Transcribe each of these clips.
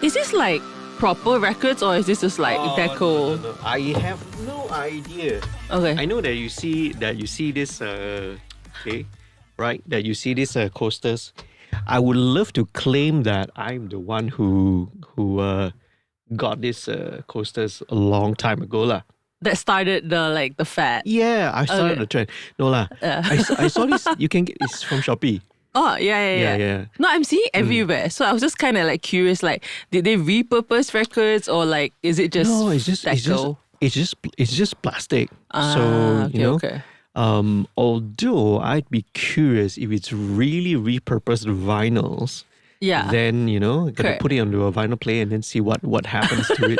Is this like proper records or is this just like deco? No. I have no idea. Okay. I know that you see this right? That you see these coasters. I would love to claim that I'm the one who got these coasters a long time ago lah. That started the fad. Yeah, I started the trend. No lah. I saw this. You can get this from Shopee. Oh, yeah. No, I'm seeing everywhere. So I was just kind of like curious, like, did they repurpose records or like, is it just No, it's just plastic. So you know. Okay. Although I'd be curious if it's really repurposed vinyls. Yeah. Then gotta Correct. put it onto a vinyl player and then see what happens to it.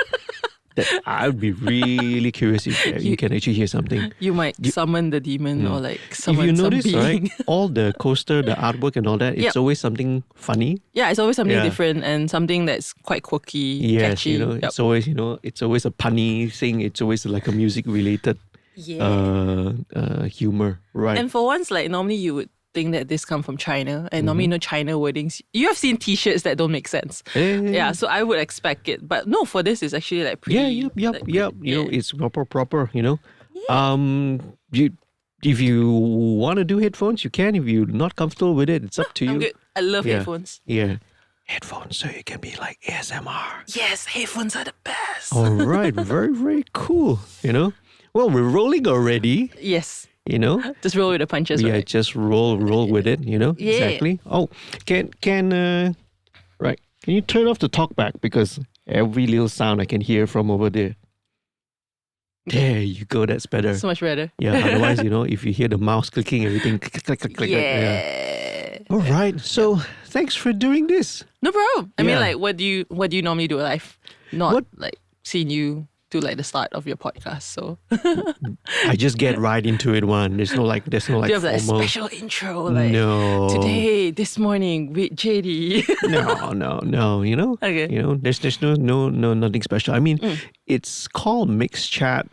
That I would be really curious if you can actually hear something. You might summon the demon or like If summon you notice, some being. right, all the coaster, the artwork and all that, it's always something funny. Yeah, it's always something Yeah. different and something that's quite quirky, Yes, catchy. it's always it's always a punny thing. It's always like a music related humor, right? And for once, like normally you would think that this come from China, and normally China wordings. You have seen T-shirts that don't make sense. Yeah, so I would expect it, but no, for this it's actually like pretty. Yep. It's proper. If you want to do headphones, you can. If you're not comfortable with it, it's up to you. I'm good. I love headphones. Yeah. Headphones, so it can be like ASMR. Yes, headphones are the best. All right, very, very cool. Well, we're rolling already. Yes. Just roll with the punches, right? Just roll with it. Exactly. Oh, right? Can you turn off the talkback because every little sound I can hear from over there. There you go. That's better. So much better. Yeah. Otherwise, if you hear the mouse clicking, everything click. Yeah. All right. So thanks for doing this. No problem. I mean, Yeah. like, what do you normally do live? Not like seeing you do like the start of your podcast. So I just get right into it. There's no like do you have like a formal. special intro? Like No. today, this morning with JD. No. Okay. There's no nothing special. I mean, it's called MixChat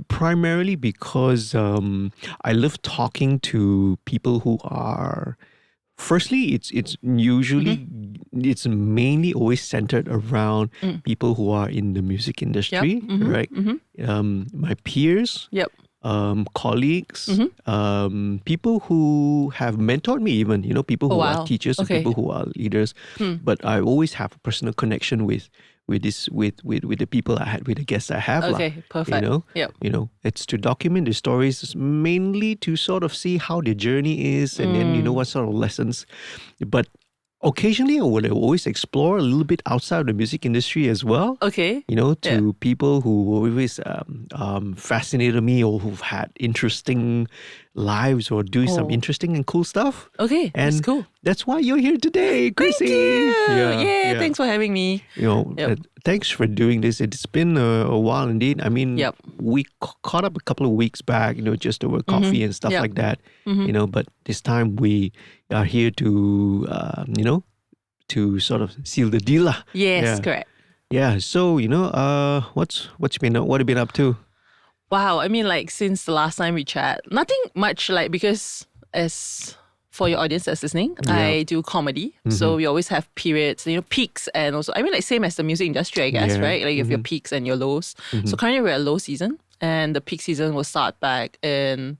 primarily because I love talking to people who are. Firstly, it's usually it's mainly always centered around people who are in the music industry, right? My peers, colleagues, people who have mentored me, even people who are teachers, and people who are leaders. But I always have a personal connection with the people I had, with the guests I have. Okay, perfect. It's to document the stories, mainly to sort of see how their journey is, and then what sort of lessons. But occasionally, I will always explore a little bit outside of the music industry as well. Okay. To people who always fascinated me or who've had interesting lives or do some interesting and cool stuff. Okay, And that's cool. that's why you're here today, Chrisy. Thank you. Yeah. Thanks for having me. Thanks for doing this. It's been a while indeed. I mean, we caught up a couple of weeks back, just over coffee and stuff like that. But this time we are here to, to sort of seal the deal. Yes, correct. Yeah. So, what have you been up to? Wow, I mean, like, since the last time we chat, nothing much, like, because as for your audience that's listening, I do comedy. So we always have periods, peaks, and also, I mean, like, same as the music industry, I guess, right? Like, you have your peaks and your lows. So currently we're at low season, and the peak season will start back in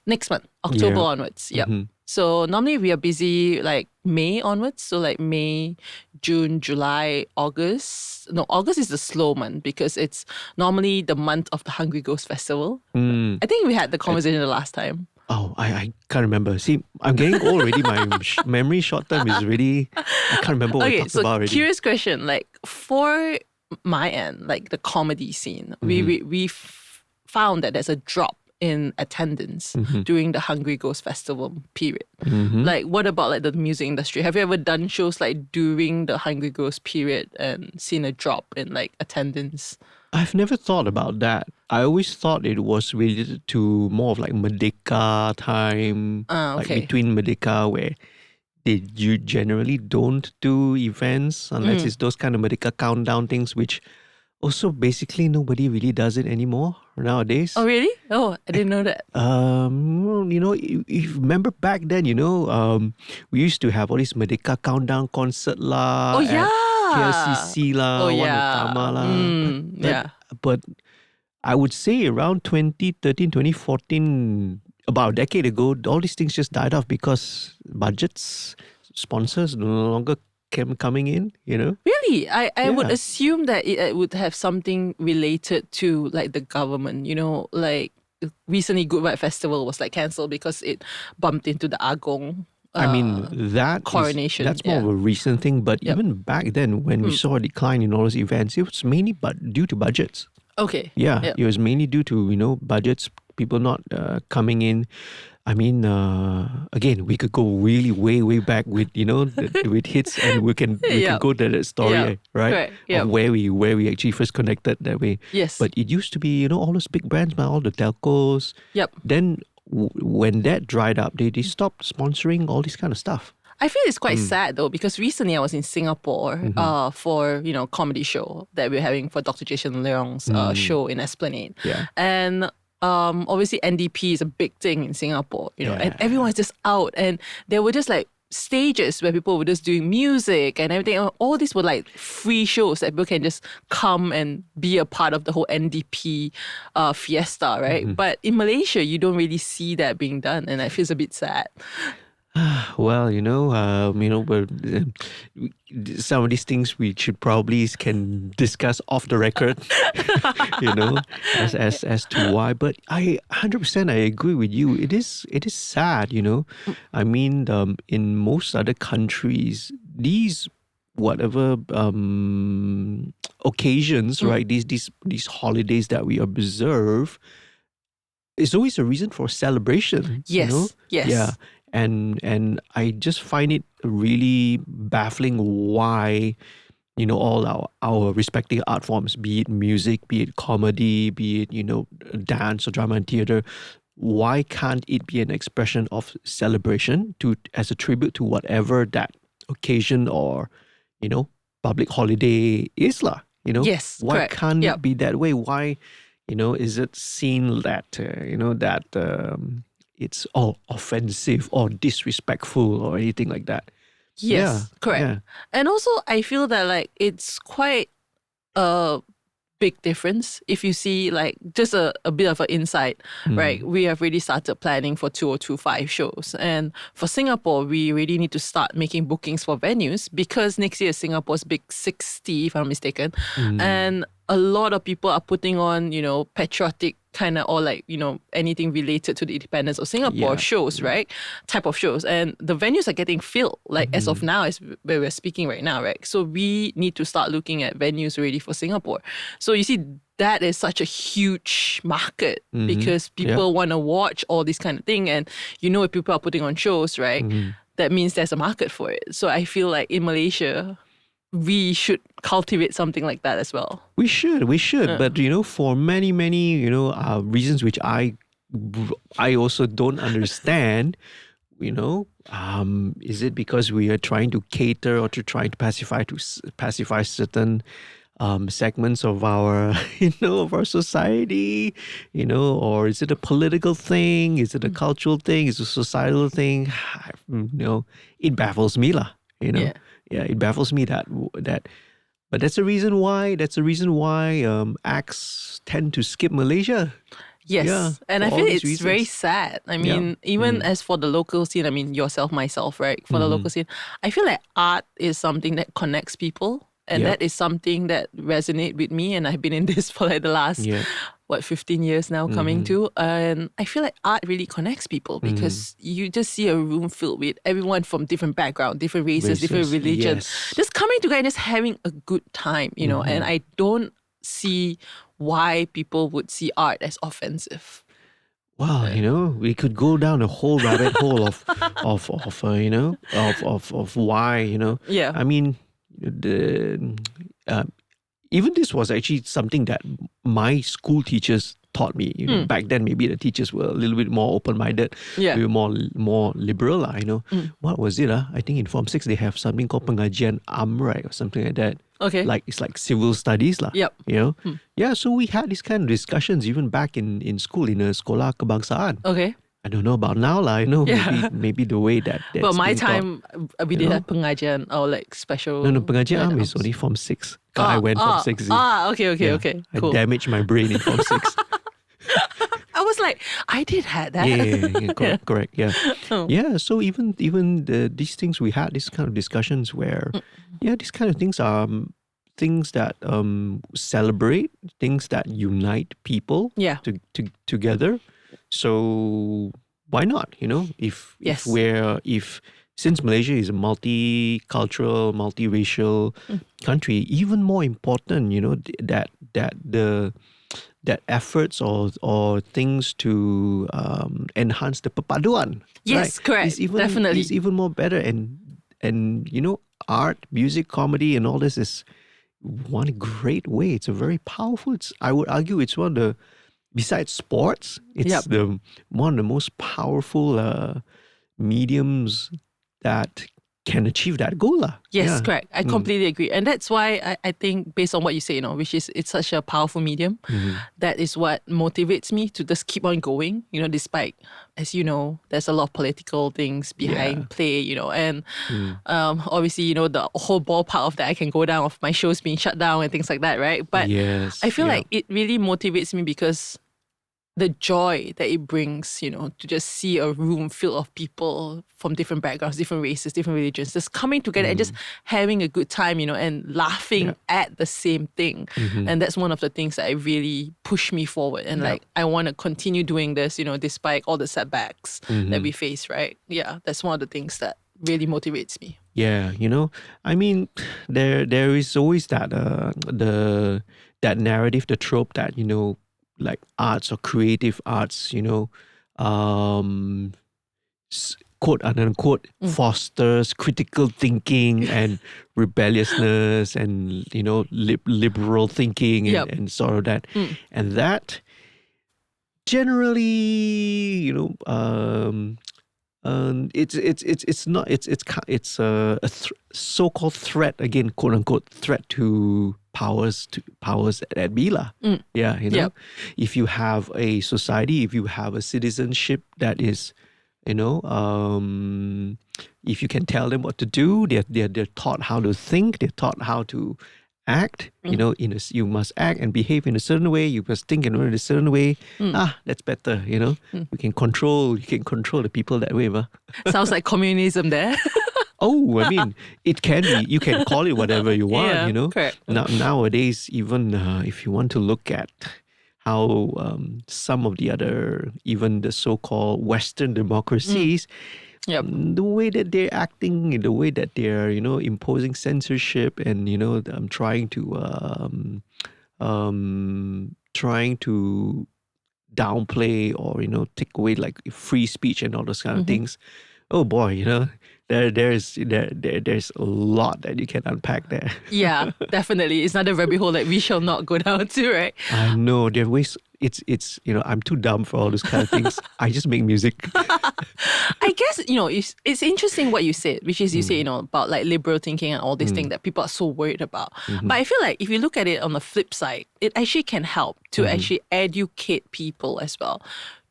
next month, October onwards. Yep. So normally we are busy like May onwards. So like May, June, July, August. No, August is the slow month because it's normally the month of the Hungry Ghost Festival. I think we had the conversation the last time. Oh, I can't remember. See, I'm getting old already. My memory short term is really, I can't remember what we talked about already. Curious question. Like for my end, like the comedy scene, we found that there's a drop in attendance during the Hungry Ghost Festival period. Like, what about like the music industry? Have you ever done shows like during the Hungry Ghost period and seen a drop in like attendance? I've never thought about that. I always thought it was related to more of like Merdeka time, like between Merdeka where you generally don't do events unless it's those kind of Merdeka countdown things, which also basically nobody really does it anymore nowadays. Oh, really? Oh, I didn't know that. You remember back then, we used to have all these Merdeka countdown concert lah. Oh, yeah. KLCC lah, Oh, One yeah. Utama lah. Yeah. But I would say around 2013, 2014, about a decade ago, all these things just died off because budgets, sponsors no longer coming in, Really? I would Yeah. assume that it would have something related to like the government, like recently Good Vibe Festival was like cancelled because it bumped into the Agong I mean, coronation. that's more of a recent thing. But even back then, when we saw a decline in all those events, it was mainly due to budgets. Okay. Yeah, Yep. it was mainly due to budgets, people not coming in. I mean, again, we could go really way back with with hits, and we can Yep. go to that story, Yep. right? Correct. Yep. Of where we actually first connected that way. Yes. But it used to be all those big brands, all the telcos. Yep. Then when that dried up, they stopped sponsoring all this kind of stuff. I feel it's quite sad though, because recently I was in Singapore for comedy show that we're having for Dr Jason Leong's show in Esplanade. Yeah. And obviously NDP is a big thing in Singapore, and Yeah. everyone's just out, and there were just like stages where people were just doing music and everything. All these were like free shows that people can just come and be a part of the whole NDP fiesta, right? But in Malaysia, you don't really see that being done, and that feels a bit sad. Well, but some of these things we should probably can discuss off the record, as to why. But 100% I agree with you. It is sad, I mean, in most other countries, these whatever occasions, right? These holidays that we observe, is always a reason for celebration. Yes. Yes. Yeah. And I just find it really baffling why, all our respective art forms, be it music, be it comedy, be it, dance or drama and theatre, why can't it be an expression of celebration as a tribute to whatever that occasion or, public holiday is lah, Yes, Why correct. can't Yep. it be that way? Why, is it seen that, it's all offensive or disrespectful or anything like that? Yes, Yeah, correct. yeah. And also, I feel that like it's quite a big difference if you see like just a bit of an insight, right? We have really started planning for 2025 shows. And for Singapore, we really need to start making bookings for venues because next year is Singapore's Big 60, if I'm not mistaken. And a lot of people are putting on, patriotic kind of, or like, anything related to the independence of Singapore shows, right? Type of shows. And the venues are getting filled, like as of now, is where we're speaking right now, right? So we need to start looking at venues ready for Singapore. So you see, that is such a huge market because people want to watch all this kind of thing. And if people are putting on shows, right? That means there's a market for it. So I feel like in Malaysia, we should cultivate something like that as well. We should. But for many reasons which I also don't understand. Is it because we are trying to cater or to try to pacify certain segments of our of our society, or is it a political thing? Is it a cultural thing? Is it a societal thing? It baffles me lah. Yeah, it baffles me that. But that's the reason why. Acts tend to skip Malaysia. Yes, Yeah, and I for feel all these it's very reasons. sad. I mean, even as for the local scene, I mean, yourself, myself, right? For the local scene, I feel like art is something that connects people. And Yeah. that is something that resonates with me. And I've been in this for like the last, 15 years now coming to. And I feel like art really connects people because you just see a room filled with everyone from different backgrounds, different races, different religions, just coming together and just having a good time, And I don't see why people would see art as offensive. Wow, we could go down a whole rabbit hole of why, Yeah. I mean, even this was actually something that my school teachers taught me. Back then, maybe the teachers were a little bit more open-minded. Yeah. We were more liberal, lah. What was it? I think in Form 6 they have something called pengajian amrai or something like that. Okay. It's like civil studies, lah. Yep. Yeah. So we had these kind of discussions even back in school in a sekolah kebangsaan. Okay. I don't know about now lah. Yeah. Maybe the way that's But my being taught, time, we you did know. have pengajian or like special. No, pengajian night is arms. only Form 6. I went Form 6. Okay. I Cool. damaged my brain in Form 6. I was like, I did have that. Yeah, correct. Yeah, Oh. yeah. So even these things we had, these kind of discussions where, these kind of things are things that celebrate, things that unite people Yeah. together. So why not? If Yes. since Malaysia is a multicultural, multiracial country, even more important, that efforts or things to enhance the perpaduan. Yes, right? correct. Definitely. Is even more better, and art, music, comedy, and all this is one great way. It's a very powerful. I would argue it's one of the, besides sports, it's Yep. the one of the most powerful mediums that can achieve that goal. Yes, Yeah. correct. I completely agree. And that's why I think based on what you say, which is it's such a powerful medium, that is what motivates me to just keep on going, despite, as you know, there's a lot of political things behind play, and obviously, the whole ballpark of that I can go down of my shows being shut down and things like that, right? But Yes, I feel like it really motivates me because the joy that it brings, to just see a room filled of people from different backgrounds, different races, different religions, just coming together and just having a good time, and laughing at the same thing. And that's one of the things that I really push me forward. And like, I want to continue doing this, despite all the setbacks that we face, right? Yeah, that's one of the things that really motivates me. Yeah, I mean, there is always that that narrative, the trope that like arts or creative arts, quote unquote fosters critical thinking and rebelliousness and liberal thinking and sort of that, and that generally it's a so-called threat, again, quote unquote threat to powers at Bila. Yep. If you have a society, if you have a citizenship that is, if you can tell them what to do, they're taught how to think, they're taught how to act. You must act and behave in a certain way. You must think in a certain way. That's better. You can control the people that way. Sounds like communism there. Oh, I mean, it can be. You can call it whatever you want. Correct. Nowadays, even if you want to look at how some of the other, even the so-called Western democracies, the way that they're acting, the way that they're, imposing censorship and, trying to downplay or, take away like free speech and all those kind of things. Oh boy, there's a lot that you can unpack there. Yeah, definitely. It's not a rabbit hole that we shall not go down to, right? I know there are ways. It's I'm too dumb for all those kind of things. I just make music. I guess it's interesting what you said, which is you say about like liberal thinking and all these things that people are so worried about. But I feel like if you look at it on the flip side, it actually can help to actually educate people as well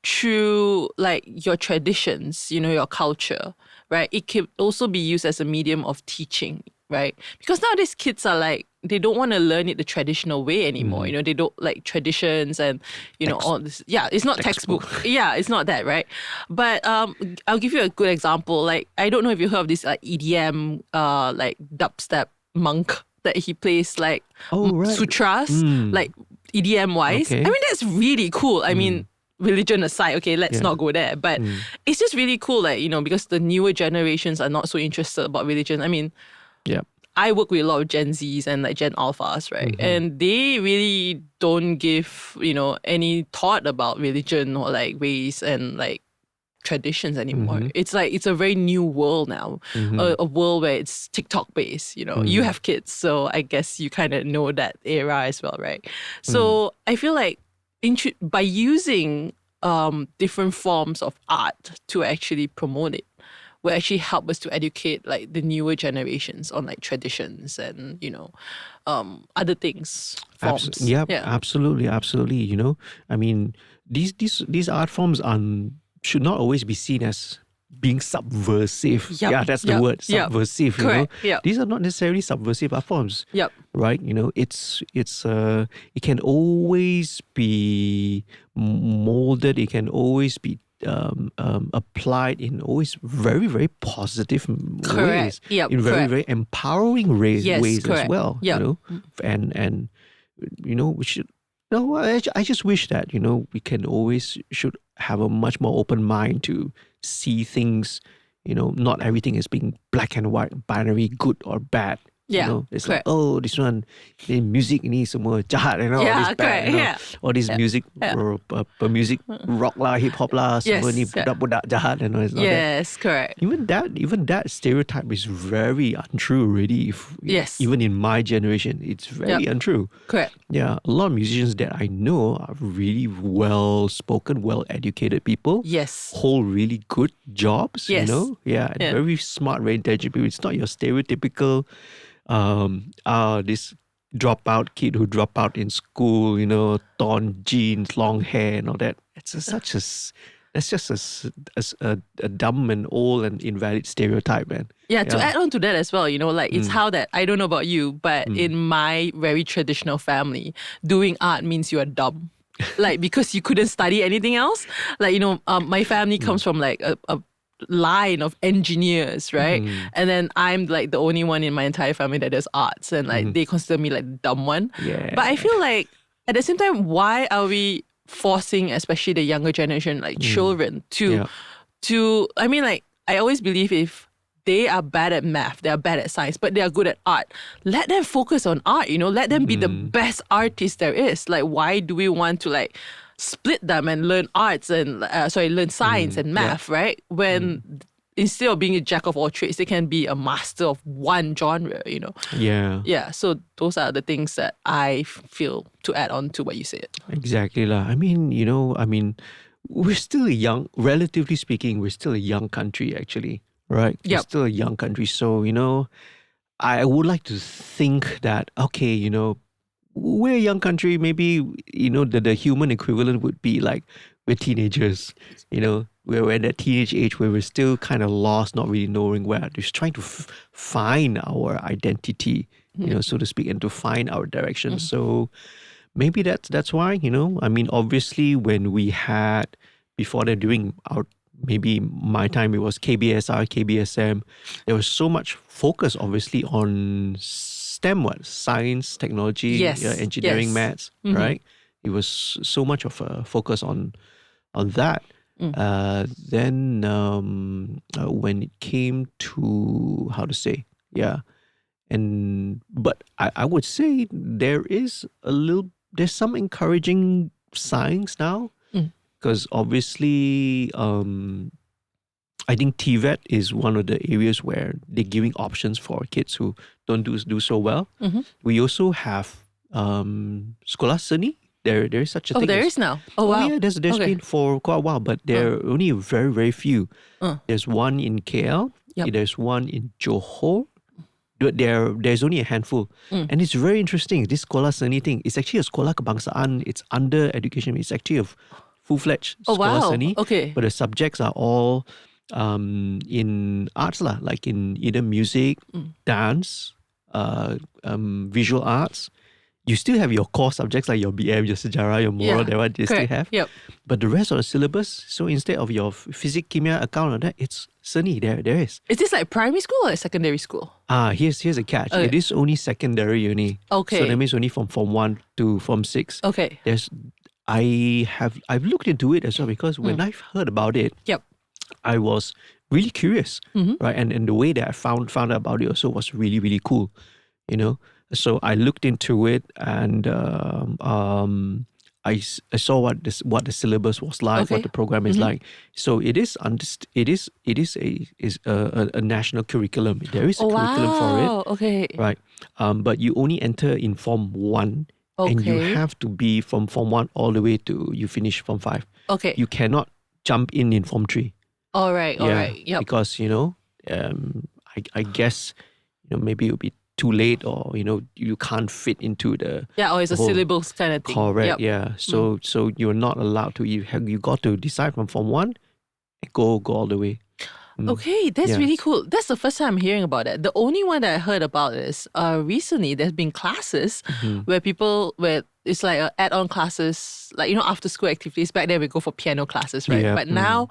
through like your traditions, your culture, right? It can also be used as a medium of teaching, right? Because nowadays kids are like, they don't want to learn it the traditional way anymore. They don't like traditions and, all this. Yeah, it's not textbook. Yeah, it's not that, right? But I'll give you a good example. Like, I don't know if you heard of this like EDM, like dubstep monk that he plays like sutras, like EDM wise. Okay. I mean, that's really cool. I mean, religion aside, okay, let's not go there. But it's just really cool, like, because the newer generations are not so interested about religion. I mean, I work with a lot of Gen Zs and like Gen Alphas, right? And they really don't give, any thought about religion or like race and like traditions anymore. It's like, it's a very new world now, a world where it's TikTok based, You have kids, so I guess you kind of know that era as well, right? So I feel like by using different forms of art to actually promote it, will actually help us to educate like the newer generations on like traditions and other things, forms. Absolutely. I mean, these art forms are should not always be seen as being subversive. Yep, Yeah, that's the yep, word, yep. subversive. Correct, You know, yep. these are not necessarily subversive art forms. Yep. Right, you know, it can always be molded. It can always be applied in always very, very positive ways. Yep, in very, correct. very empowering ways as correct. well. Yep. You know, and you know, we should. No, I just wish that, you know, we should have a much more open mind to see things. You know, not everything is being black and white, binary, good or bad. Yeah, You know, it's correct. like, oh, this one, the music ni semua jahat, you know, all Yeah, this bad, correct, you know, yeah. all this music, music rock lah, hip hop lah, semua Yes, ni yeah. budak-budak jahat, you know, it's not that. Yes, correct. Even that stereotype is very untrue already. Yes. Even in my generation, it's very untrue. Correct. Yeah, a lot of musicians that I know are really well-spoken, well-educated people. Yes. Hold really good jobs, Yes. you know? Yeah, and very smart, very intelligent people. It's not your stereotypical, this dropout kid who dropped out in school, you know, torn jeans, long hair and all that. That's just a dumb and old and invalid stereotype, man. Yeah, to add on to that as well, you know, like it's how that, I don't know about you, but in my very traditional family, doing art means you are dumb. Like, because you couldn't study anything else. Like, you know, my family comes from like a line of engineers, right? And then I'm like the only one in my entire family that does arts, and like they consider me like the dumb one. Yeah. But I feel like at the same time, why are we forcing, especially the younger generation, like children, to I mean, like, I always believe if they are bad at math, they are bad at science, but they are good at art, let them focus on art, you know, let them be the best artist there is. Like, why do we want to like split them and learn arts and learn science and math, right? When instead of being a jack of all trades, they can be a master of one genre, you know? Yeah. Yeah, so those are the things that I feel to add on to what you said. Exactly lah. I mean, you know, we're still young, relatively speaking, we're still a young country actually, right? We're still a young country. So, you know, I would like to think that, okay, you know, we're a young country, maybe, you know, the human equivalent would be like we're teenagers, you know, we're at that teenage age where we're still kind of lost, not really knowing where, just trying to find our identity, you know, so to speak, and to find our direction. So maybe that's why, you know, I mean, obviously when we had, before that, during maybe my time, it was KBSR, KBSM, there was so much focus obviously on STEM, science, technology, engineering, maths, right? It was so much of a focus on that. Then when it came to but I would say there's some encouraging signs now, because obviously I think TVET is one of the areas where they're giving options for kids who don't do so well. We also have Sekolah Seni. There is such a thing. Oh, there is now. Oh, wow. Yeah, there's been for quite a while, but there are only very, very few. There's one in KL. There's one in Johor. There's only a handful. And it's very interesting. This Sekolah Seni thing, it's actually a Sekolah Kebangsaan. It's under education. It's actually a full-fledged Sekolah Seni. Okay. But the subjects are all in arts lah, like in either music, dance, visual arts. You still have your core subjects like your BM, your sejarah, your moral, that one you still have. Yep. But the rest of the syllabus, so instead of your physics, kimia, account, or that, it's Seni. There is. Is this like primary school or secondary school? Here's a catch. Okay. It is only secondary uni. Okay. So that means only from Form 1 to Form 6. Okay. I've looked into it as well, because when I've heard about it, I was really curious, right? And the way that I found out about it also was really, really cool, you know. So I looked into it, and I saw what the syllabus was like, what the program is like. So it is a national curriculum. There is a curriculum for it. Okay. Right. But you only enter in Form 1. Okay. And you have to be from Form 1 all the way to you finish Form 5. Okay. You cannot jump in Form 3. All right. Yep. Because, you know, I guess, you know, maybe it would be too late, or, you know, you can't fit into the... Yeah, or it's a syllabus kind of thing. Correct, yeah. So you're not allowed to... You got to decide from Form 1 Go all the way. Okay, that's Yes. really cool. That's the first time I'm hearing about it. The only one that I heard about is recently there's been classes where it's like add-on classes, like, after school activities. Back then we go for piano classes, right? Yeah. But now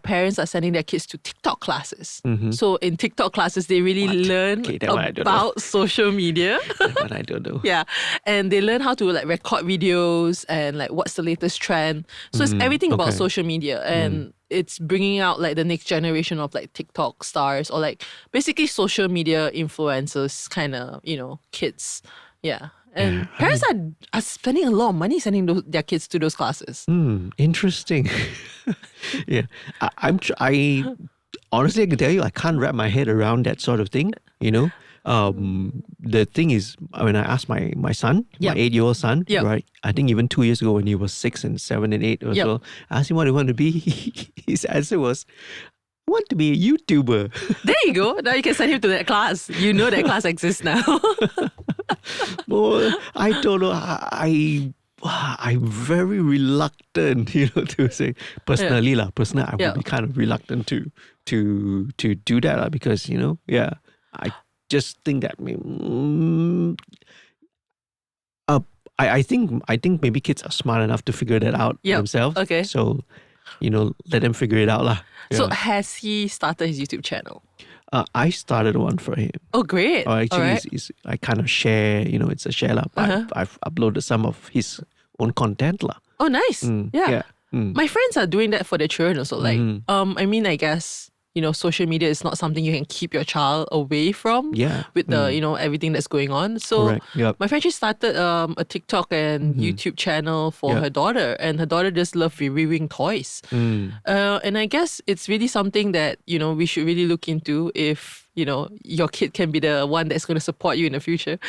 parents are sending their kids to TikTok classes. Mm-hmm. So in TikTok classes, they really learn Okay, that one I don't know. about social media. That one I don't know. Yeah, and they learn how to like record videos and like what's the latest trend. So it's everything about okay. social media, and it's bringing out like the next generation of like TikTok stars, or like basically social media influencers, kind of, kids. Yeah, and parents are spending a lot of money sending their kids to those classes. Interesting. Yeah, I honestly, I can tell you, I can't wrap my head around that sort of thing. The thing is, when I asked my son, Yep. my 8-year-old son, Yep. right? I think even 2 years ago when he was 6 and 7 and 8 or Yep. so, I asked him what he wanted to be. His answer was, I want to be a YouTuber. There you go. Now you can send him to that class. You know that class exists now. Well, I don't know. I'm very reluctant, to say personally, I would be kind of reluctant to do that because I just think that I think maybe kids are smart enough to figure that out Yep. themselves. Okay. So let them figure it out lah. So Yeah. has he started his YouTube channel? I started one for him. Oh, great. Or actually, All right. I kind of share. It's a share lah. But I've uploaded some of his own content lah. Oh, nice. Yeah. Mm. My friends are doing that for their children also. Like, I guess, social media is not something you can keep your child away from. Yeah. With the, everything that's going on. So Correct. Yep. my friend, she started a TikTok and YouTube channel for Yeah. her daughter, and her daughter just loves reviewing toys. And I guess it's really something that, we should really look into if, your kid can be the one that's going to support you in the future.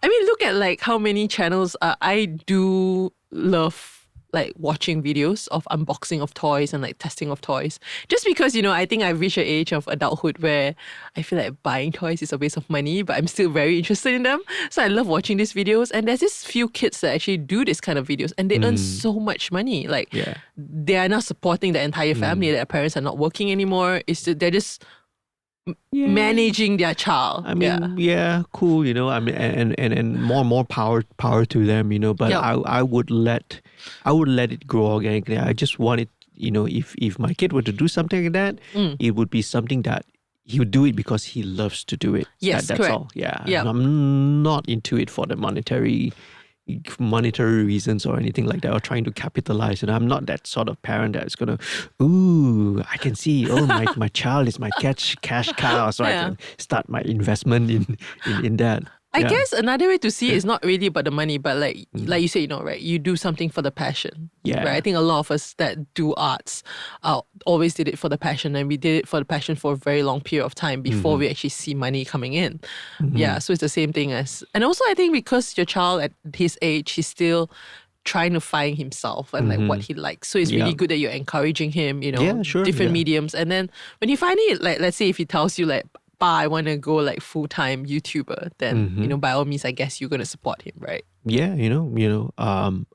I mean, look at like how many channels I do love like watching videos of unboxing of toys and like testing of toys. Just because, I think I've reached an age of adulthood where I feel like buying toys is a waste of money, but I'm still very interested in them. So I love watching these videos. And there's this few kids that actually do this kind of videos and they earn so much money. Like they are now supporting the entire family. Their parents are not working anymore. They're just managing their child. I mean, cool. I mean, and more power to them. But Yep. I would let it grow organically. I just want it. If my kid were to do something like that, it would be something that he would do it because he loves to do it. Yes, that's correct. all. Yeah. Yeah. I'm not into it for the monetary reasons or anything like that, or trying to capitalize. I'm not that sort of parent that's gonna, I can see, my child is my cash cow, so I can start my investment in that. I guess another way to see it is not really about the money, but like you say, right? You do something for the passion. Yeah. Right? I think a lot of us that do arts always did it for the passion, and we did it for the passion for a very long period of time before we actually see money coming in. Yeah, so it's the same thing and also I think because your child at his age, he's still trying to find himself and like what he likes. So it's really good that you're encouraging him, sure, different mediums. And then when he finally, like, let's say if he tells you like, I want to go like full-time YouTuber, then, by all means, I guess you're going to support him, right? Yeah,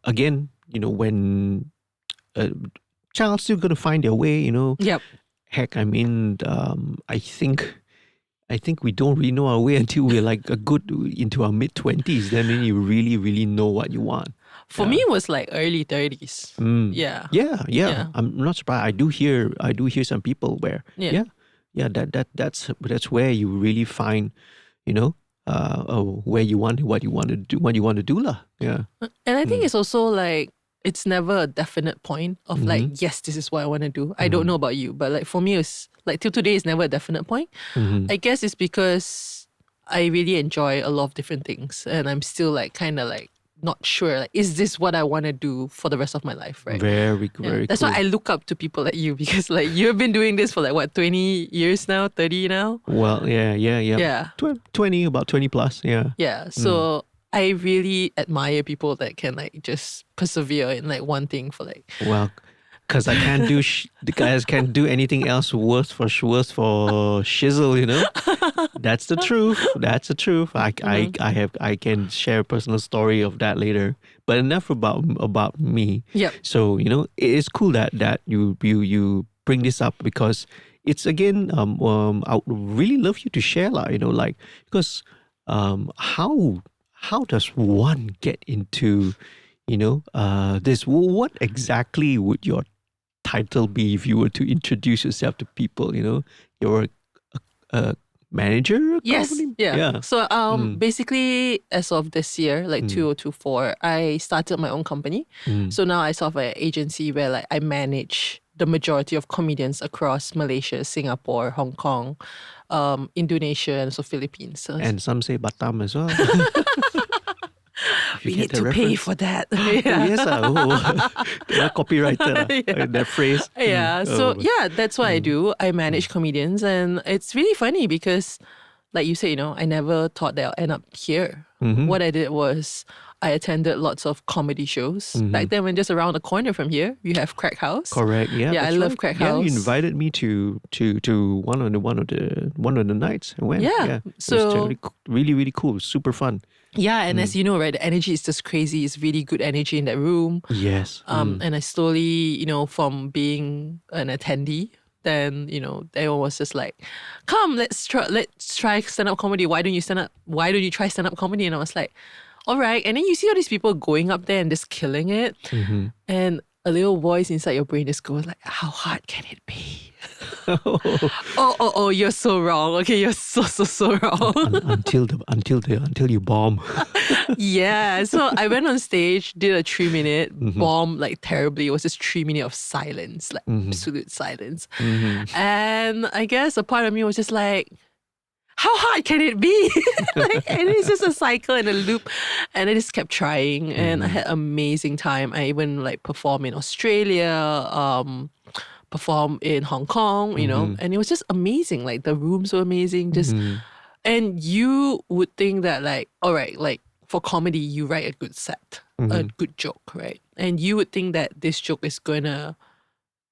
again, when a child's still going to find their way, Yep. Heck, I mean, I think we don't really know our way until we're like a good into our mid-20s. Then you really, really know what you want. For me, it was like early 30s. Yeah. Yeah. I'm not surprised. I do hear some people where, that's where you really find, where you want, what you want to do lah. Yeah. And I think it's also like, it's never a definite point of like, yes, this is what I want to do. I don't know about you, but like for me, it's like till today, it's never a definite point. I guess it's because I really enjoy a lot of different things, and I'm still like kind of like not sure, like, is this what I want to do for the rest of my life, right? Very That's cool. why I look up to people like you, because like you've been doing this for like what, 20 years now, 30 now? Well, yeah. Yeah. 20, about 20 plus, yeah. Yeah. So I really admire people that can like just persevere in like one thing for like. Well, because I can't do the guys can't do anything else worse for shizzle, That's the truth. I can share a personal story of that later. But enough about me. Yep. So it is cool that you bring this up because it's again, I would really love you to share, like, because how does one get into, this? What exactly would your title be if you were to introduce yourself to people? You're a manager? Yes. Company? Yeah. So basically, as of this year, like 2024, I started my own company. So now I sort of an agency where like I manage the majority of comedians across Malaysia, Singapore, Hong Kong, Indonesia, and so Philippines. So And some say Batam as well. we need to pay for that. Oh, yes. They're a copywriter, that phrase. Yeah. So that's what I do. I manage comedians, and it's really funny because, like you say, I never thought that I'll end up here. What I did was I attended lots of comedy shows. Back then, when just around the corner from here, you have Crack House. Correct. Yeah. Yeah, I love Crack House. Yeah, you invited me to one of the nights. I went. Yeah. It was really, really cool. Super fun. Yeah, and as you know, right, the energy is just crazy. It's really good energy in that room. Yes. And I slowly, from being an attendee, then, everyone was just like, come, let's try stand-up comedy. Why don't you try stand-up comedy? And I was like, all right. And then you see all these people going up there and just killing it. And a little voice inside your brain just goes like, how hard can it be? Oh, you're so wrong. Okay, you're so wrong. until you bomb. Yeah, so I went on stage, did a 3-minute, bombed like terribly. It was just 3 minutes of silence, like absolute silence. And I guess a part of me was just like, how hard can it be? And it's just a cycle and a loop. And I just kept trying, and I had an amazing time. I even performed in Australia, perform in Hong Kong, and it was just amazing. Like the rooms were amazing. And you would think that all right, for comedy, you write a good set, a good joke, right? And you would think that this joke is gonna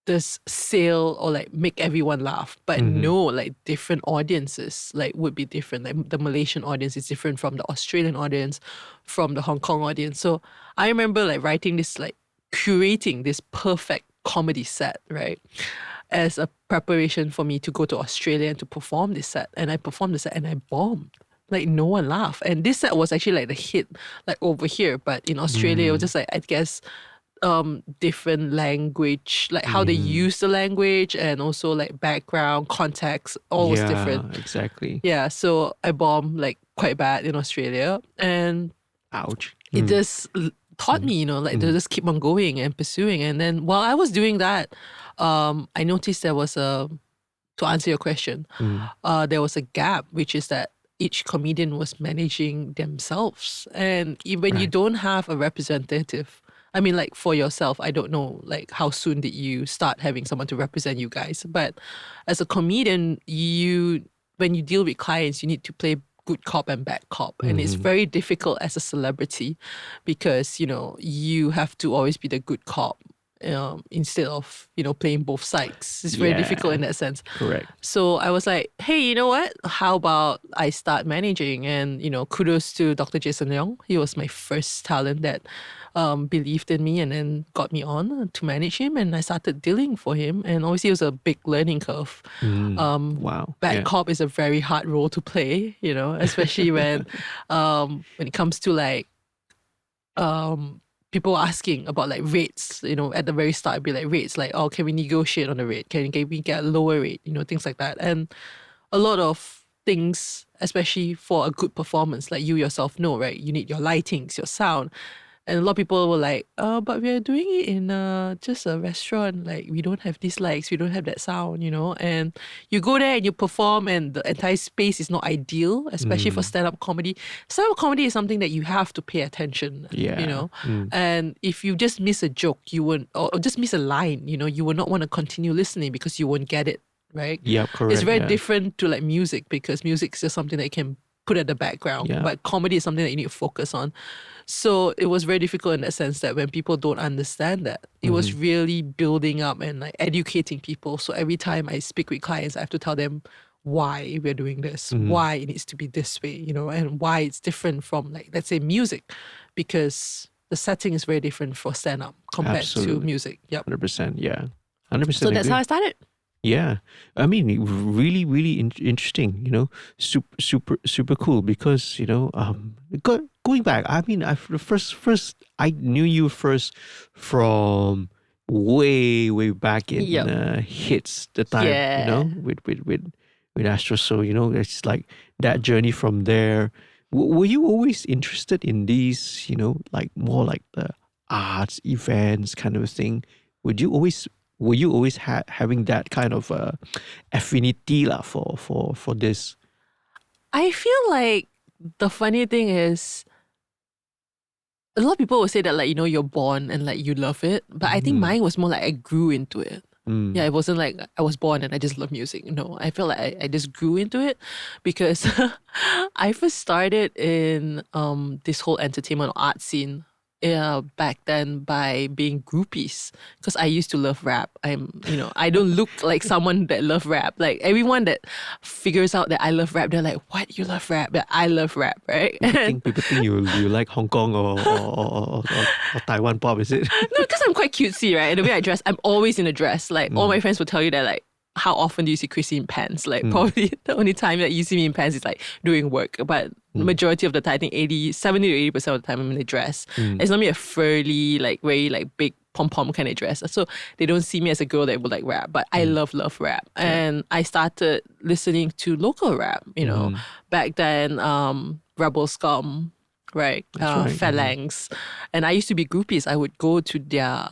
just sail or make everyone laugh. But no, different audiences would be different. Like the Malaysian audience is different from the Australian audience, from the Hong Kong audience. So I remember writing this, curating this perfect comedy set, right? As a preparation for me to go to Australia and to perform this set. And I performed the set and I bombed. No one laughed. And this set was actually the hit over here. But in Australia, it was just I guess, different language, how they use the language, and also background, context, all was different. Exactly. Yeah, so I bombed quite bad in Australia. And ouch. It just taught me, to just keep on going and pursuing. And then while I was doing that, I noticed there was to answer your question, there was a gap, which is that each comedian was managing themselves. And when you don't have a representative, I mean, for yourself, I don't know, how soon did you start having someone to represent you guys? But as a comedian, when you deal with clients, you need to play good cop and bad cop. And it's very difficult as a celebrity because, you have to always be the good cop instead of, playing both sides. It's very difficult in that sense. Correct. So I was like, hey, you know what? How about I start managing? And, kudos to Dr. Jason Leong. He was my first talent that believed in me and then got me on to manage him. And I started dealing for him. And obviously, it was a big learning curve. Wow. Bad cop is a very hard role to play, especially when it comes to people asking about rates, at the very start, it'd be rates, oh, can we negotiate on the rate? Can we get a lower rate? Things like that. And a lot of things, especially for a good performance, you yourself know, right? You need your lightings, your sound. And a lot of people were like, but we're doing it in just a restaurant. We don't have these lights, we don't have that sound, And you go there and you perform and the entire space is not ideal, especially for stand-up comedy. Stand-up comedy is something that you have to pay attention, And if you just miss a joke, you won't, or just miss a line, you will not want to continue listening because you won't get it, right? Yeah, correct. It's very different to music, because music is just something that you can put at the background. Yeah. But comedy is something that you need to focus on. So it was very difficult in that sense that when people don't understand that, it was really building up and educating people. So every time I speak with clients, I have to tell them why we're doing this, why it needs to be this way, and why it's different from let's say music, because the setting is very different for stand-up compared to music. Yep. 100%, yeah. 100% So that's agree. how I started. Yeah, I mean, really, really interesting. Super cool because going back. I mean, first I knew you first from way back in Yep. hits the time. Yeah. With Astro. So it's like that journey from there. Were you always interested in these? Like more like the arts events kind of thing. Would you always were you always having that kind of affinity lah for this? I feel like the funny thing is a lot of people will say that like, you're born and like you love it. But I think mine was more like I grew into it. Yeah, it wasn't like I was born and I just love music. No, I feel like I just grew into it because I first started in this whole entertainment art scene back then by being groupies because I used to love rap. I don't look like someone that love rap. Like everyone that figures out that I love rap, they're like, "What? You love rap?" But I love rap, right? People think you like Hong Kong or Taiwan pop, is it? No, because I'm quite cutesy, right? And the way I dress, I'm always in a dress. Like all my friends will tell you that like, how often do you see Chrisy in pants? Like probably the only time that you see me in pants is like doing work. But the majority of the time, I think 70 to 80% of the time I'm in a dress. It's not me a furly, like very like big pom-pom kind of dress. So they don't see me as a girl that would like rap. But I love rap. And I started listening to local rap, back then, Rebel Scum, right? That's right. Phalanx. And I used to be groupies. I would go to their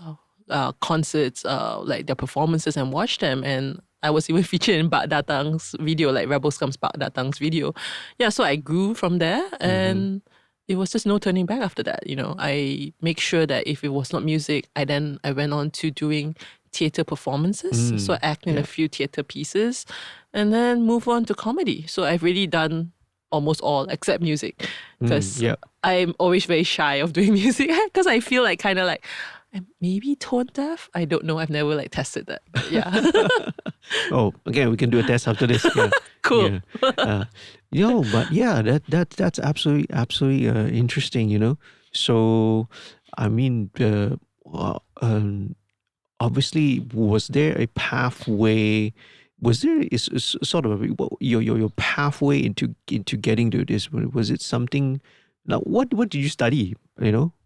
concerts, like their performances and watch them. And I was even featured in Bak Datang's video, like Rebel Scum's Bak Datang's video. Yeah, so I grew from there and it was just no turning back after that. I make sure that if it was not music, I went on to doing theatre performances. So I act in a few theatre pieces and then move on to comedy. So I've really done almost all except music because I'm always very shy of doing music because I feel like kind of like I'm maybe tone deaf. I don't know. I've never like tested that. But yeah. Oh, again, we can do a test after this. Yeah. Cool. Yeah. But yeah, that's absolutely interesting. So, I mean, obviously, was there a pathway? Was there is sort of your pathway into getting to this? Was it something? Now, what did you study?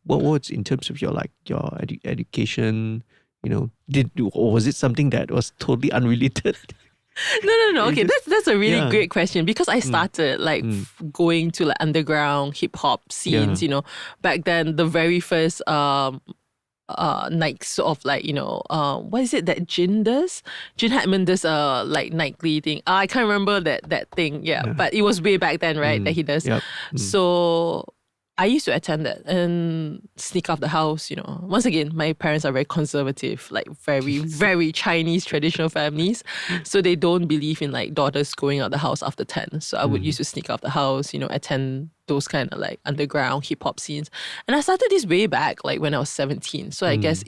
What's in terms of your education? Or was it something that was totally unrelated? No. Okay, that's a really great question because I started going to like underground hip hop scenes. Back then the very first nights of like what is it that Jin does? Jin Hatman does like nightly thing. I can't remember that thing. Yeah, but it was way back then, right? That he does. Yep. So I used to attend that and sneak out the house. Once again, my parents are very conservative, like very very Chinese traditional families, so they don't believe in like daughters going out the house after 10. So I would used to sneak out the house, attend those kind of like underground hip hop scenes. And I started this way back, like when I was 17. So I guess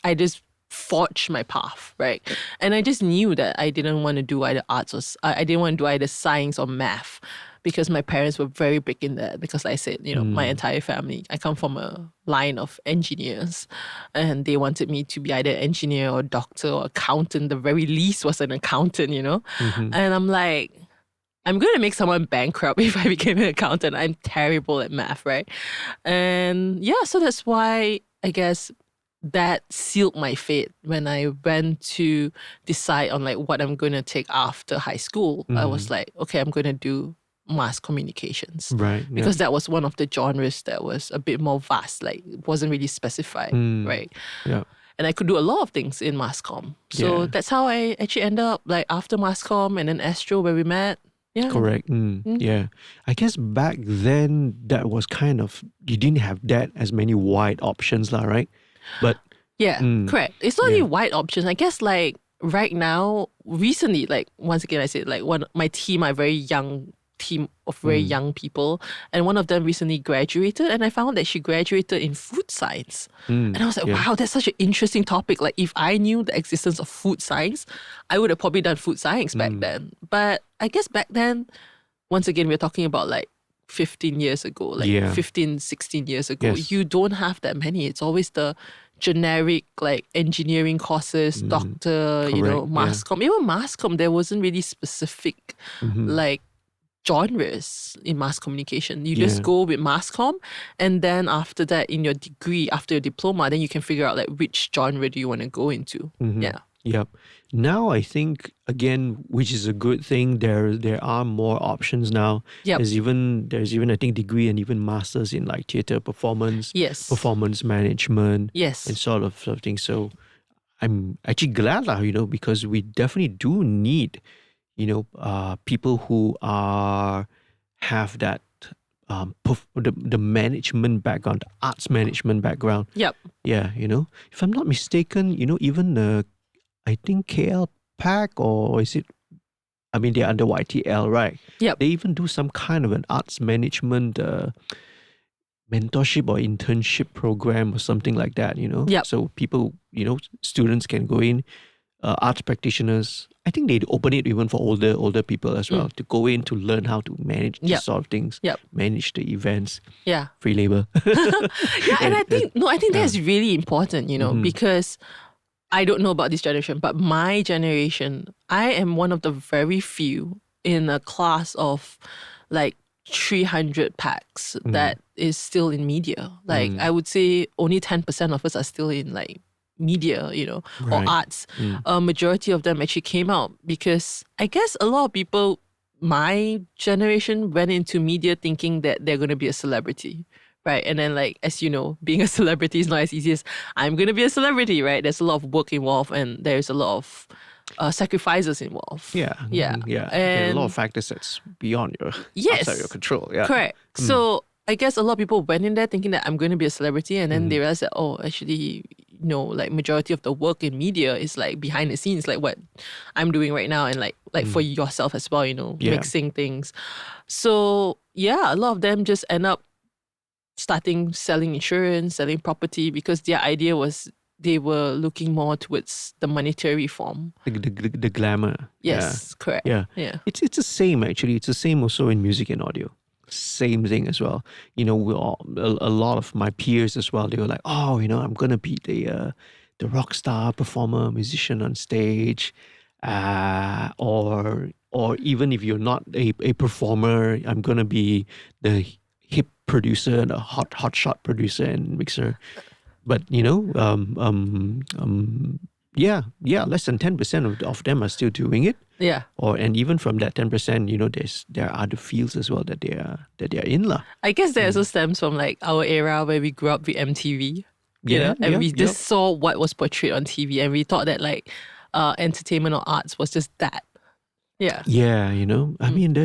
I just forged my path, right? And I just knew that I didn't want to do either arts or I didn't want to do either science or math because my parents were very big in that. Because like I said, my entire family, I come from a line of engineers, and they wanted me to be either an engineer or doctor or accountant. The very least was an accountant, And I'm like, I'm going to make someone bankrupt if I became an accountant. I'm terrible at math, right? And yeah, so that's why I guess that sealed my fate when I went to decide on like what I'm going to take after high school. I was like, okay, I'm going to do mass communications. Right. Because that was one of the genres that was a bit more vast, like it wasn't really specified, right? Yeah. And I could do a lot of things in mass comm. So that's how I actually ended up like after mass comm and then Astro where we met. Yeah. Correct. Yeah. I guess back then that was kind of, you didn't have that as many wide options lah, right? But yeah, correct. It's not only wide options. I guess like right now, recently, like once again, I said like my team are very young team of very young people, and one of them recently graduated, and I found that she graduated in food science. And I was like, wow, that's such an interesting topic. Like if I knew the existence of food science, I would have probably done food science back then. But I guess back then, once again, we're talking about like 15 years ago, like 15, 16 years ago. Yes. You don't have that many. It's always the generic like engineering courses, doctor, Correct, mass comm. Even mass comm, there wasn't really specific like genres in mass communication. You just go with mass comm, and then after that, in your degree, after your diploma, then you can figure out like which genre do you want to go into. Yeah. Yep. Now I think again, which is a good thing. There are more options now. Yep. There's even I think degree and even masters in like theater performance, Yes. performance management, Yes. and sort of things. So I'm actually glad lah, because we definitely do need, people who have that the management background, the arts management background. Yep. Yeah, if I'm not mistaken, even I think KL Pack or is it? I mean, they're under YTL, right? Yep. They even do some kind of an arts management mentorship or internship program or something like that. Yep. So people, students can go in, arts practitioners. I think they open it even for older people as well to go in to learn how to manage these sort of things. Yep. Manage the events. Yeah. Free labor. Yeah, and I think that's really important, because I don't know about this generation, but my generation, I am one of the very few in a class of like 300 packs that is still in media. Like I would say only 10% of us are still in like media, or arts. A majority of them actually came out because I guess a lot of people, my generation, went into media thinking that they're going to be a celebrity. Right. And then like, as you know, being a celebrity is not as easy as I'm going to be a celebrity, right? There's a lot of work involved and there's a lot of sacrifices involved. Yeah. Yeah. Yeah. And a lot of factors that's beyond your, outside your control. Yeah. Correct. So I guess a lot of people went in there thinking that I'm going to be a celebrity, and then they realized that, actually, like majority of the work in media is like behind the scenes, like what I'm doing right now, and like for yourself as well, mixing things. So yeah, a lot of them just end up starting selling insurance, selling property, because their idea was they were looking more towards the monetary form. The glamour. Yes, correct. Yeah. Yeah. It's the same actually. It's the same also in music and audio. Same thing as well. We all, a lot of my peers as well, they were like, I'm gonna be the rock star performer, musician on stage, or even if you're not a performer, I'm gonna be the hip producer, the hot shot producer and mixer. But less than 10% of them are still doing it. Yeah. And even from that 10%, there are other fields as well that they are in lah. I guess that also stems from like our era where we grew up with MTV. We just saw what was portrayed on TV, and we thought that like entertainment or arts was just that. Yeah. Yeah, I mean,